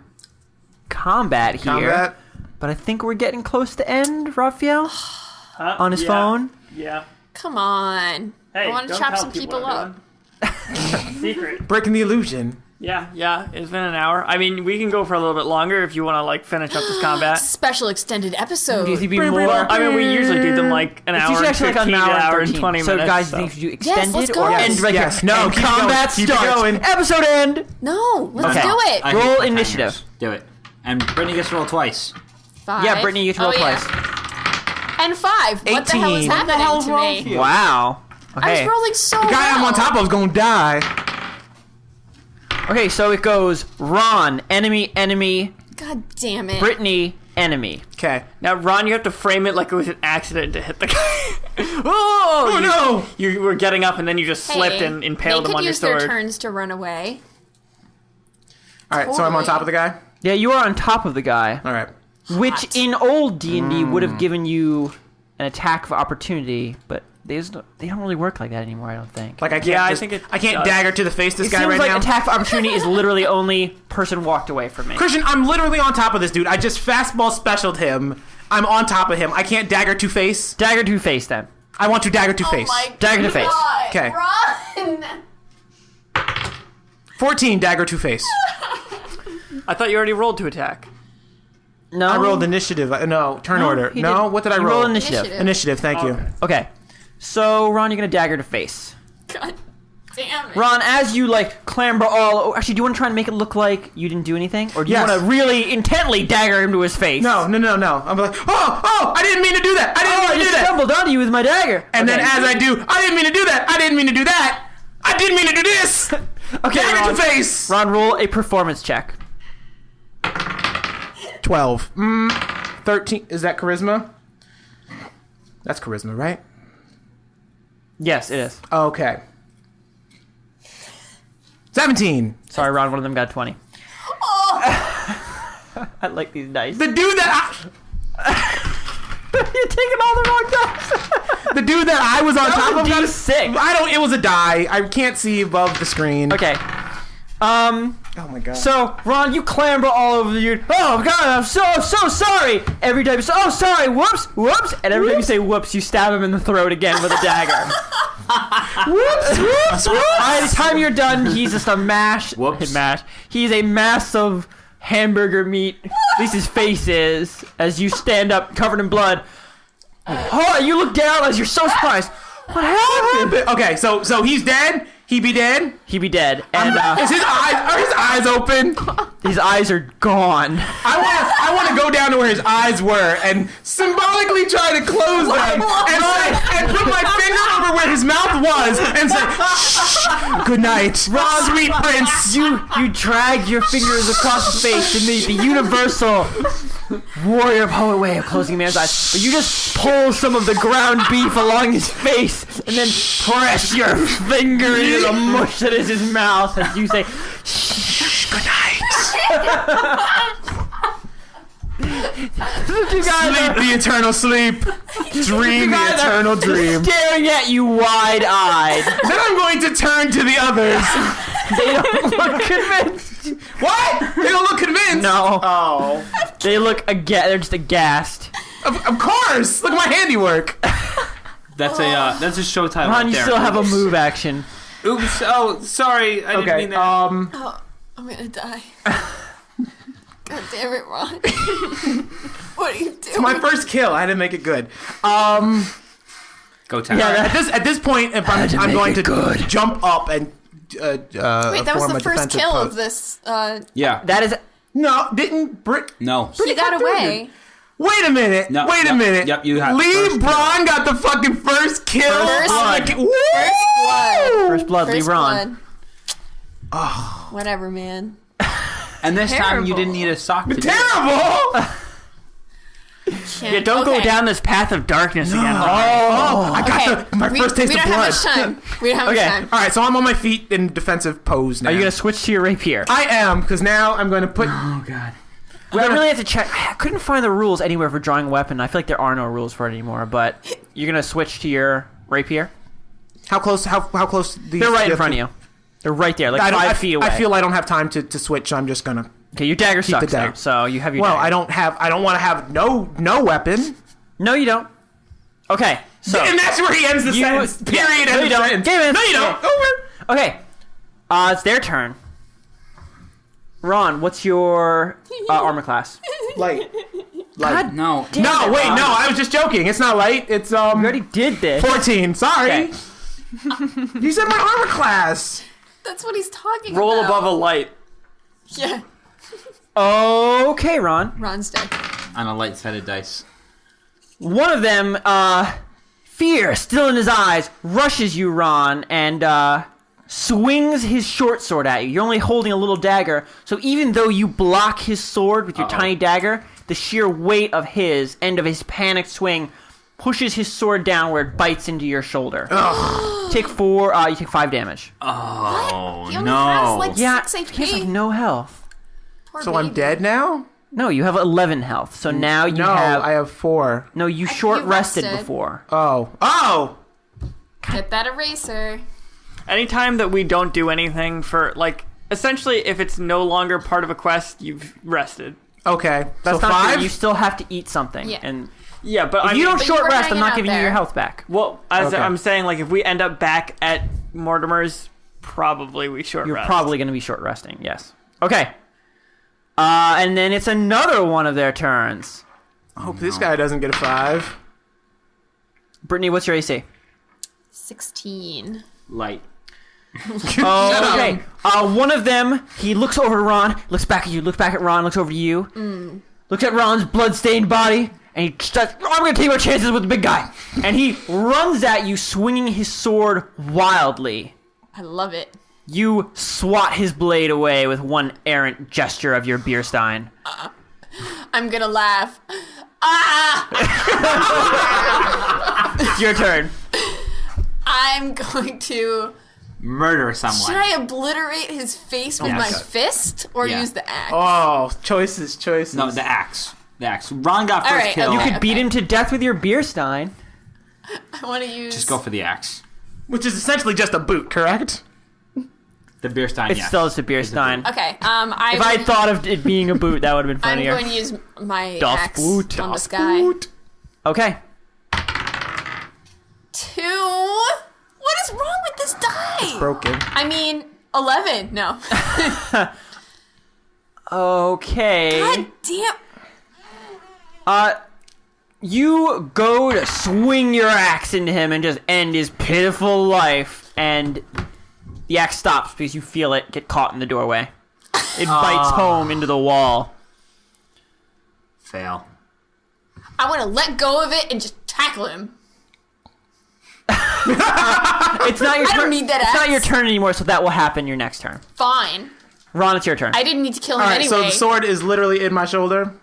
combat here. Combat. But I think we're getting close to end, Raphael, on his phone. Yeah. Come on. Hey, I want to don't chop tell some people people what I'm up. Secret. Breaking the illusion. Yeah. It's been an hour. I mean, we can go for a little bit longer if you want to like finish up this combat. Special extended episode. Do you think it'd be more? I mean, we usually do them like an It's hour, usually and actually like 15 an hour, hour and and 20 20 so minutes. guys, so. do you think we should Yes, extend let's it go. or Yes. end right Yes. here? No, And keep it going. combat Keep it starts. going. Episode end. No, let's Okay. do it. I Roll hate cliffhangers. initiative. Do it. And Brittany gets to roll twice. 5. Yeah, Brittany, you get to roll twice. And 5. What the hell is 18. happening to me? Wow. I Okay. was rolling so The guy I'm on top of is gonna die. Okay, so it goes Ron, enemy, God damn it. Brittany, enemy. Okay. Now, Ron, you have to frame it like it was an accident to hit the guy. Oh, no! You were getting up and then you just slipped Hey, and impaled they him could on your use their sword. turns to run away. All right, so I'm on top of the guy. Yeah, you are on top of the guy, All right. which in old D&D would have given you an attack of opportunity, but they don't really work like that anymore, I don't think. Like I can't. Yeah, I just- think it I can't does. dagger to the face this It guy seems right like now. attack of opportunity is literally only person walked away from me. Christian, I'm literally on top of this dude. I just fastball specialed him. I'm on top of him. I can't dagger to face. Dagger to face then. I want to dagger to Oh face. Dagger to face. Okay. Run! 14 dagger to face. I thought you already rolled to attack. No. I rolled initiative. No, turn order. he No, did. what did I You roll? rolled initiative. Initiative. Initiative, thank you. Okay. So, Ron, you're going to dagger to face. God damn it. Ron, as you, like, clamber all... Actually, do you want to try and make it look like you didn't do anything? Or do you Yes. want to really intently dagger him to his face? No. I'm like, oh, I didn't mean to do that. I didn't Oh, I mean to just do that. stumbled onto you with my dagger. And then Okay. as I do, I didn't mean to do that. I didn't mean to do that. I didn't mean to do this. Okay, Dagger Ron, to face. Ron, roll a performance check. 12. 13. Is that charisma? That's charisma, right? Yes, it is. Okay. 17. Sorry, Ron, one of them got 20. Oh. I like these dice. The dude that You're taking all the wrong dice. the dude that I was on top was of a got D6. I don't. It was a die. I can't see above the screen. Okay. Oh my god. So, Ron, you clamber all over the dude. Oh, God, I'm so sorry. Every time you say, oh, sorry, whoops. And every time you say whoops, you stab him in the throat again with a dagger. whoops. By the time you're done, he's just a mash. Whoops. He's a mass of hamburger meat. At least his face is. As you stand up, covered in blood. Oh, you look down as you're so surprised. What happened? Okay, so he's dead. He be dead. He'd be dead. And Is his eyes open? his eyes are gone. I want to go down to where his eyes were and symbolically try to close them and put my finger over where his mouth was and say, "Shh, good night, sweet prince." You drag your fingers across his face in the universal warrior poet way of closing a man's eyes. But you just pull some of the ground beef along his face and then press your finger into the mush that is his mouth as you say, "Shh, good night." The two guys Sleep are the eternal sleep. Dream the guys are eternal dream. staring at you wide-eyed. Then I'm going to turn to the others. They don't look convinced. What? They don't look convinced. No. Oh. They look they're just aghast. Of course. Look at my handiwork. That's a show title. Ron, right you there. still have a move action. Oops. Oh, sorry. I didn't Okay. mean that. Oh, I'm gonna die. God damn it, Ron. What are you doing? My first kill. I had to make it good. Go town. At this point, if I'm going to jump up and Wait, that was form the a first defensive kill pose. of this. Yeah. That is No, didn't Brit? No. He got away. Wait a minute. No, Wait a yep, minute. yep, you have Lee first kill. Bronne got the fucking first kill. First on blood. the- Woo! First blood. First blood, First LeBron. blood. Oh. Whatever, man. And this time you Terrible. didn't need a sock to do it. Terrible. Yeah, don't go down this path of darkness again. I got Okay. my first taste we of don't blood. have much time. We don't have Okay. much time. All right, so I'm on my feet in defensive pose now. Are you gonna switch to your rapier? I am, because now I'm going to put. Oh god. I really have to check. I couldn't find the rules anywhere for drawing a weapon. I feel like there are no rules for it anymore. But you're gonna switch to your rapier. How close? How close? They're right in front of you. They're right there, like 5 feet away. I feel I don't have time to switch. So I'm just gonna. Okay, your dagger keep the sucks dagger. though, so you have your Well, dagger. I don't want to have no weapon. No, you don't. Okay, so And that's where he ends the sentence. Period. No, you don't. Game No, you don't. Over. Okay, it's their turn. Ron, what's your armor class? Light. God, No. No, wait, no. I was just joking. It's not light. It's you already did this. 14. Sorry. Okay. You said my armor class. That's what he's talking Roll about. above a light. Yeah. Okay, Ron. Ron's dead. On a light-sided dice. One of them, fear still in his eyes, rushes you, Ron, and swings his short sword at you. You're only holding a little dagger, so even though you block his sword with your tiny dagger, the sheer weight of his end of his panicked swing pushes his sword down where it bites into your shoulder. You take 5 damage. Oh, He only has like Yeah, 6 he has like HP. no health. Poor So I'm baby. dead now? No, you have 11 health. So now you No, have. I have 4. No, you short rested rested. before. Oh. Get that eraser. Anytime that we don't do anything for, like, essentially, if it's no longer part of a quest, you've rested. Okay. That's So not 5. good. You still have to eat something. Yeah. And Yeah, but if I you mean, don't But short you were rest, I'm hanging not out giving you your there. health back. well, as Okay. I'm saying, like, if we end up back at Mortimer's, probably we short You're rest. probably going to be short resting. Yes. Okay. And then it's another one of their turns. I hope this guy doesn't get a 5. Brittany, what's your AC? 16. Light. Oh, okay. One of them, he looks over to Ron, looks back at you, looks back at Ron, looks over to you, looks at Ron's blood-stained body, and he starts, I'm going to take my chances with the big guy. And he runs at you, swinging his sword wildly. I love it. You swat his blade away with one errant gesture of your beer stein. I'm gonna laugh. It's your turn. I'm going to... Murder someone. Should I obliterate his face with Yes. my fist or Yeah. use the axe? Oh, choices. No, the axe. The axe. Ron got All first right, kill. You okay. could beat him to death with your beer stein. I want to use... Just go for the axe. Which is essentially just a boot, correct? The beer stein, It's yes. still just a beer stein. Okay, If I had thought of it being a boot, that would have been I'm funnier. going to use my Das axe Boot. on Das this guy. Okay. 2. What is wrong with this die? Broken. I mean, 11. No. Okay. God damn. You go to swing your axe into him and just end his pitiful life, and the axe stops because you feel it get caught in the doorway. It bites home into the wall. Fail. I want to let go of it and just tackle him. It's not your I turn. don't need that It's not axe. your turn anymore, so that will happen your next turn. Fine. Ron, it's your turn. I didn't need to kill him All right, anyway. so the sword is literally in my shoulder.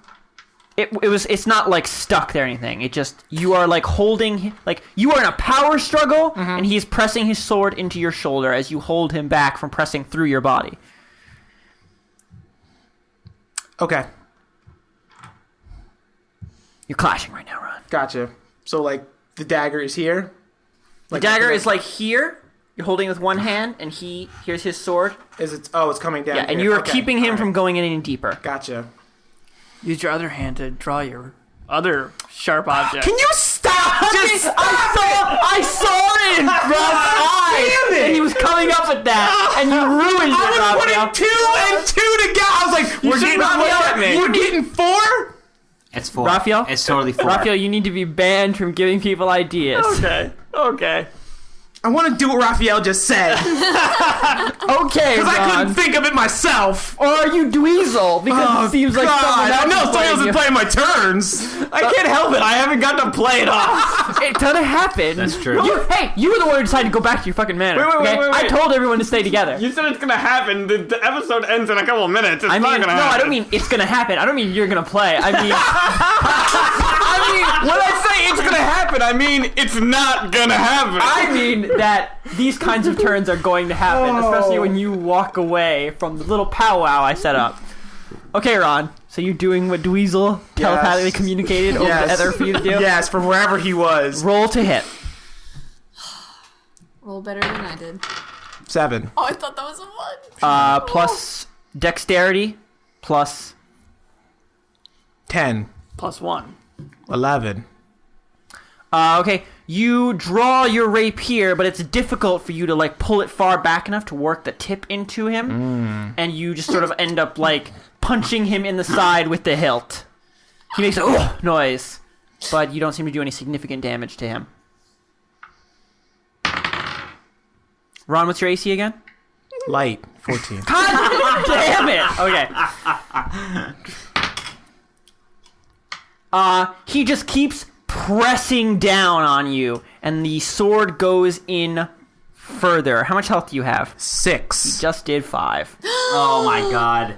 It's not like stuck there or anything. It just, you are like holding, like you are in a power struggle, and he's pressing his sword into your shoulder as you hold him back from pressing through your body. Okay, You're clashing right now, Ron. gotcha. So, like, the dagger is here? The dagger is like here. You're holding it with one hand, and here's his sword. Is it? Oh, it's coming down Yeah, and here. you are Okay, keeping him all right. from going in any deeper. Gotcha. Use your other hand to draw your other sharp object. Can you stop? Just I saw it in Ron's eyes, Damn it! and he was coming up with that, and you ruined it, I was Raphael. putting 2 and 2 together. I was like, we're getting shouldn't have looked at me. We're getting 4? It's 4. Raphael? It's totally 4. Raphael, you need to be banned from giving people ideas. Okay. I want to do what Raphael just said Okay, because I Ron. couldn't think of it myself. Or are you Dweezil? Because it seems like someone else I know is someone playing else is you. playing my turns. I can't help it. I haven't got to play it off. It's gonna happen. That's true. You were the one who decided to go back to your fucking manor. Wait, okay? I told everyone to stay together. You said it's gonna happen. The episode ends in a couple of minutes. It's I not mean, gonna no, happen. I don't mean it's gonna happen. I don't mean you're gonna play. I mean, I mean, when I say it's gonna happen, I mean it's not gonna happen. I mean that these kinds of turns are going to happen, especially when you walk away from the little powwow I set up. Okay, Ron. So you're doing what Dweezil telepathically communicated over the other for you to do? Yes, from wherever he was. Roll to hit. Roll better than I did. 7. Oh, I thought that was a 1. Plus dexterity, plus 10. +1. 11. Okay, you draw your rapier, but it's difficult for you to like pull it far back enough to work the tip into him, and you just sort of end up like punching him in the side with the hilt. He makes a noise, but you don't seem to do any significant damage to him. Ron, what's your AC again? Light. 14. God damn it! Okay. He just keeps pressing down on you, and the sword goes in further. How much health do you have? 6. Just did 5. Oh my god.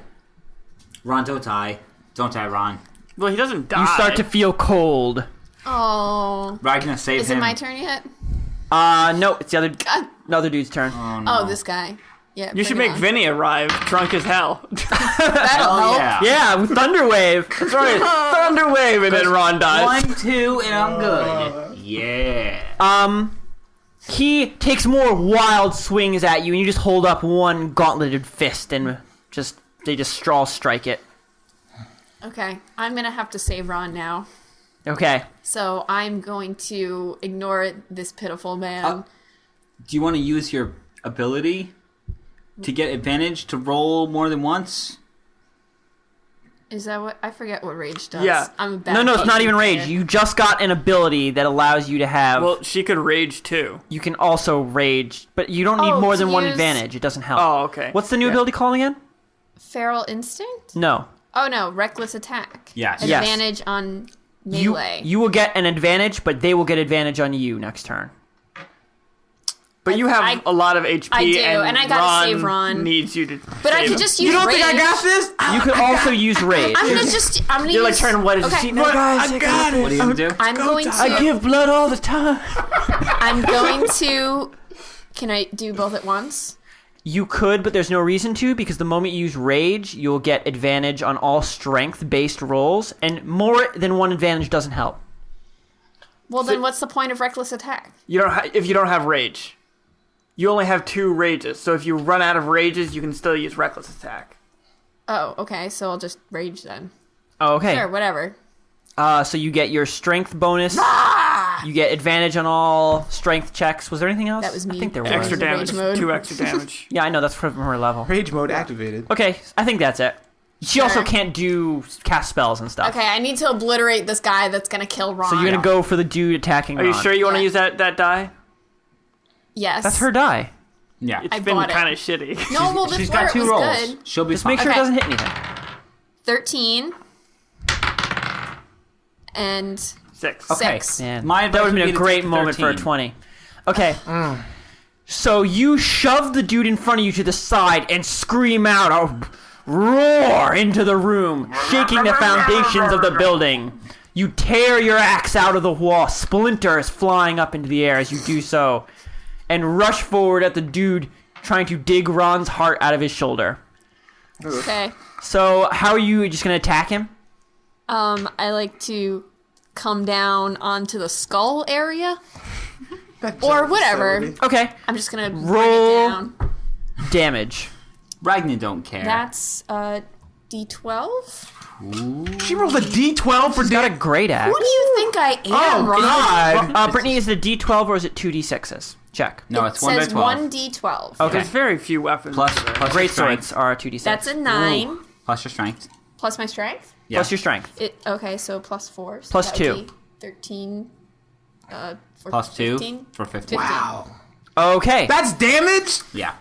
Ron, don't die. Don't die, Ron. Well, he doesn't die. You start to feel cold. Oh. Ragnar, save Is him. it my turn yet? No, it's the God. another dude's turn. Oh, no. Oh, this guy. Yeah. You should bring make it on. Vinny arrive, drunk as hell. That'll Oh, help. yeah. Yeah, with Thunderwave. That's right. Thunderwave, and then Ron dies. 1, 2, and I'm good. Yeah. He takes more wild swings at you, and you just hold up one gauntleted fist, and they just straw strike it. Okay. I'm going to have to save Ron now. Okay. So I'm going to ignore this pitiful man. Do you want to use your ability to get advantage to roll more than once? Is that what... I forget what rage does. Yeah. I'm a bad No, it's not even player. rage. You just got an ability that allows you to have... Well, she could rage too. you can also rage, but you don't need Oh, more to than one use- advantage. It doesn't help. Oh, okay. What's the new ability called again? Feral Instinct? No. Oh, no. Reckless Attack. Yes. Yes. Advantage on You, melee. you will get an advantage, but they will get advantage on you next turn. But you have I- a lot of HP, I do, and I gotta save Ron. Needs you to. But I save could him. just use rage. this? You could also use rage. I'm gonna You're like use... turning white as a Okay. sheet. No, guys, I got it. What are you going to do? I'm going to... I give blood all the time. I'm going to... Can I do both at once? You could, but there's no reason to, because the moment you use rage, you'll get advantage on all strength-based rolls, and more than one advantage doesn't help. Well, then what's the point of Reckless Attack? You don't. If you don't have rage, you only have 2 rages. So if you run out of rages, you can still use reckless attack. Oh, okay, so I'll just rage then. Oh, okay. Sure, whatever. So you get your strength bonus. You get advantage on all strength checks. Was there anything else? That was me. I think there was. That Extra was the damage. rage mode. 2 extra damage. Yeah, I know. That's from her level. Rage mode activated. Okay, I think that's it. She also Sure. can't cast spells and stuff. Okay, I need to obliterate this guy that's gonna kill Ron. So you're going to go for the dude attacking Are you Ron. sure you want to Yeah. use that die? Yes. That's her die. Yeah. It's I been bought it. kind of shitty. No, well, She's before got it 2 was rolls. good. She'll be Just fine. make sure Okay. it doesn't hit anything. 13. And 6. Okay. 6. Man, My that would have advice been would a be to great take the moment for a 13. 20. Okay. So you shove the dude in front of you to the side and scream out a roar into the room, shaking the foundations of the building. You tear your axe out of the wall, splinters flying up into the air as you do so, and rush forward at the dude trying to dig Ron's heart out of his shoulder. Okay. So how are you just going to attack him? I like to come down onto the skull area. Or whatever. Okay. I'm just gonna bring Roll. it down. Damage. Ragnar don't care. That's D12? She rolled a D12 for He's got a great axe. Who do you think I am, Ron? God. Brittany, is it a D12 or is it 2D6s? Check. no, It it's 1 by says 12. 1D12. Okay. There's very few weapons. Plus Great your strength. swords are 2D6. That's a 9. Ooh. Plus your strength. Plus my strength? Yeah. Plus your strength. Okay, so plus 4. So Plus that would 2. be 13. For Plus 2 15? for 15. 15. Wow. Okay. That's damage? Yeah.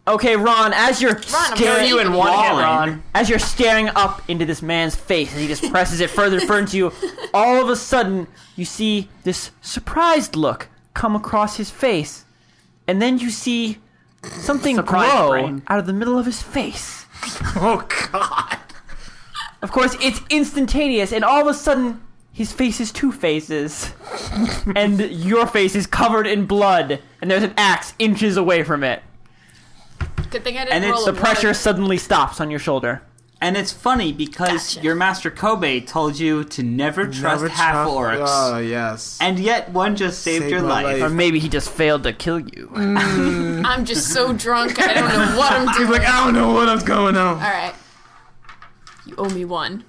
Okay, Ron, as you're I'm staring, You in one hit, Falling. Ron. as you're staring up into this man's face, as he just presses it further and further into you, all of a sudden you see this surprised look come across his face, and then you see something Surprise glow brain. out of the middle of his face. Oh, God. Of course, it's instantaneous, and all of a sudden, his face is 2 faces, and your face is covered in blood, and there's an axe inches away from it. Good thing I And didn't it's roll The a pressure one. suddenly stops on your shoulder. And it's funny because your master Kobe told you to never trust half-orcs. Oh, yes. And yet one just saved your my life. Or maybe he just failed to kill you. I'm just so drunk, I don't know what I'm doing. He's like, I don't know what's going on. All right. You owe me one.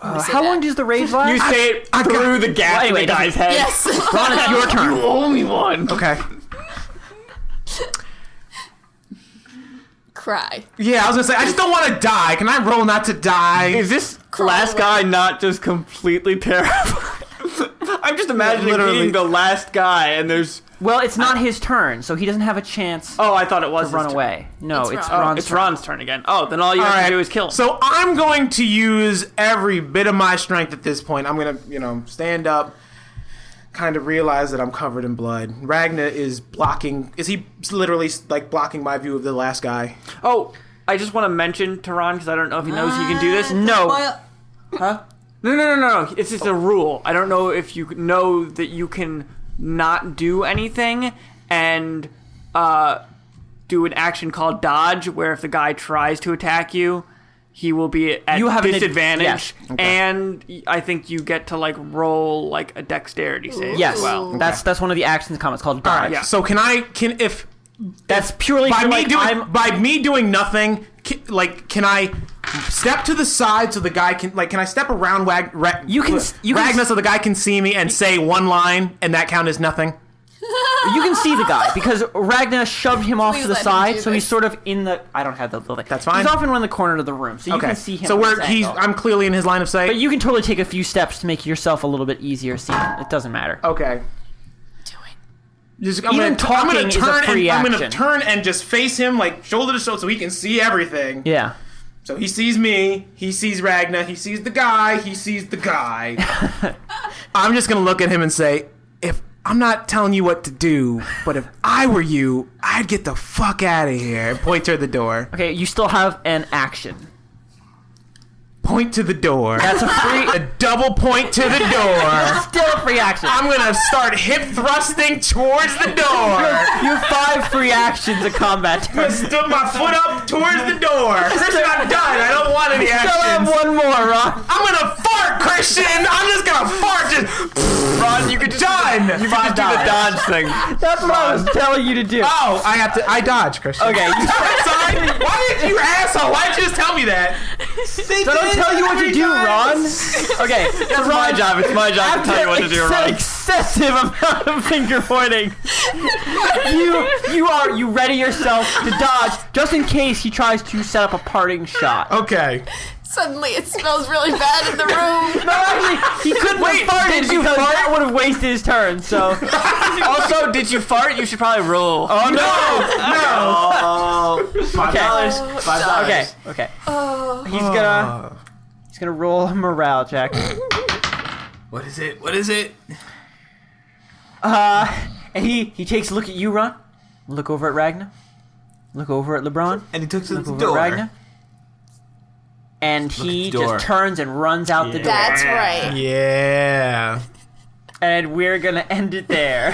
How long does the rage last? You say it through the gap in the guy's head. Yes. Ron, it's your turn. You owe me one. Okay. Cry. Yeah, I was gonna say, I just don't want to die. Can I roll not to die? Is this last guy not just completely terrified? I'm just imagining Literally. being the last guy, and there's... Well, it's not his turn, so he doesn't have a chance Oh, I thought it was to run his turn. away. No, It's it's Ron. Ron's It's turn. Ron's turn again. Oh, then all you have to do is kill him. So I'm going to use every bit of my strength at this point. I'm gonna, stand up, kind of realize that I'm covered in blood. Ragnar is blocking. Is he literally like blocking my view of the last guy? Oh, I just want to mention to Ron, because I don't know if he knows he can do this. No. Huh? No. It's just a rule. I don't know if you know that you can not do anything and do an action called dodge, where if the guy tries to attack you, he will be at You have disadvantage. yes. And I think you get to like roll like a dexterity save Yes, as well. that's one of the actions comments called All dodge. right. Yeah. So if That's purely by for, me like, doing by me doing nothing, can I step to the side so the guy can can I step around You can Ragnar so the guy can see me and say one line and that count as nothing? You can see the guy because Ragnar shoved him off Please to the let him side, do so he's this. sort of in the. I don't have the little thing. That's fine. He's off in one of the corner of the room, so you Okay. can see him. So from this angle. I'm clearly in his line of sight. But you can totally take a few steps to make yourself a little bit easier seeing. It doesn't matter. Okay. Do it. I'm Even talking is a free I'm gonna action. turn and just face him like shoulder to shoulder so he can see everything. Yeah. So he sees me, he sees Ragnar, he sees the guy, he sees the guy. I'm just gonna look at him and say, if I'm not telling you what to do, but if I were you, I'd get the fuck out of here and point toward the door. Okay, you still have an action. Point to the door. That's a free. A double point to the door. Still a free action. I'm gonna start hip thrusting towards the door. You have 5 free actions of combat. I stood my foot up towards the door. Christian, I'm done. I don't want any Still have actions. one more, Ron. I'm gonna fart, Christian. I'm just gonna fart. Just Ron, you could just done. do the dodge thing. That's what I was telling you to do. Oh, I dodge, Christian. Okay. Sorry. Why did you asshole? Why did you just tell me that? So I don't tell you what to do, Ron. Okay, That's my job. It's my job to tell you what to do, Ron. Excessive amount of finger pointing. You ready yourself to dodge just in case he tries to set up a parting shot. Okay. Suddenly it smells really bad in the room. No, actually, he couldn't have farted because that would have wasted his turn. So, Also, did you fart? You should probably roll. oh no, $5. $5. okay. He's gonna roll a morale check. What is it? What is it? And he takes a look at you, Ron. Look over at Ragnar. Look over at LeBron. And he took to Look the over door. at Ragnar. And he at the door. just turns and runs out the door. That's right. Yeah. And we're gonna end it there.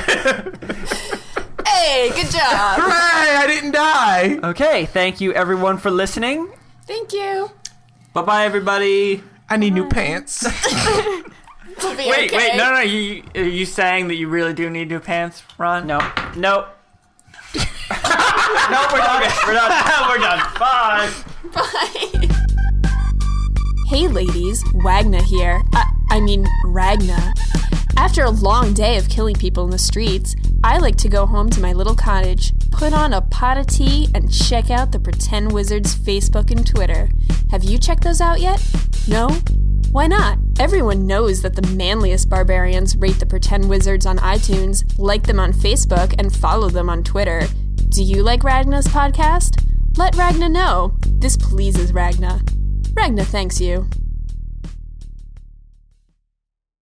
Hey, good job. Hooray! I didn't die. Okay, thank you everyone for listening. Thank you. Bye-bye, everybody. I need new pants. We'll be Wait, okay. no. Are you saying that you really do need new pants, Ron? No. No, we're done. We're done. We're done. Bye. Bye. Hey ladies, Wagner here. I mean, Ragnar. After a long day of killing people in the streets, I like to go home to my little cottage, put on a pot of tea, and check out the Pretend Wizards Facebook and Twitter. Have you checked those out yet? No? Why not? Everyone knows that the manliest barbarians rate the Pretend Wizards on iTunes, like them on Facebook, and follow them on Twitter. Do you like Ragnar's podcast? Let Ragnar know. This pleases Ragnar. Ragnar thanks you.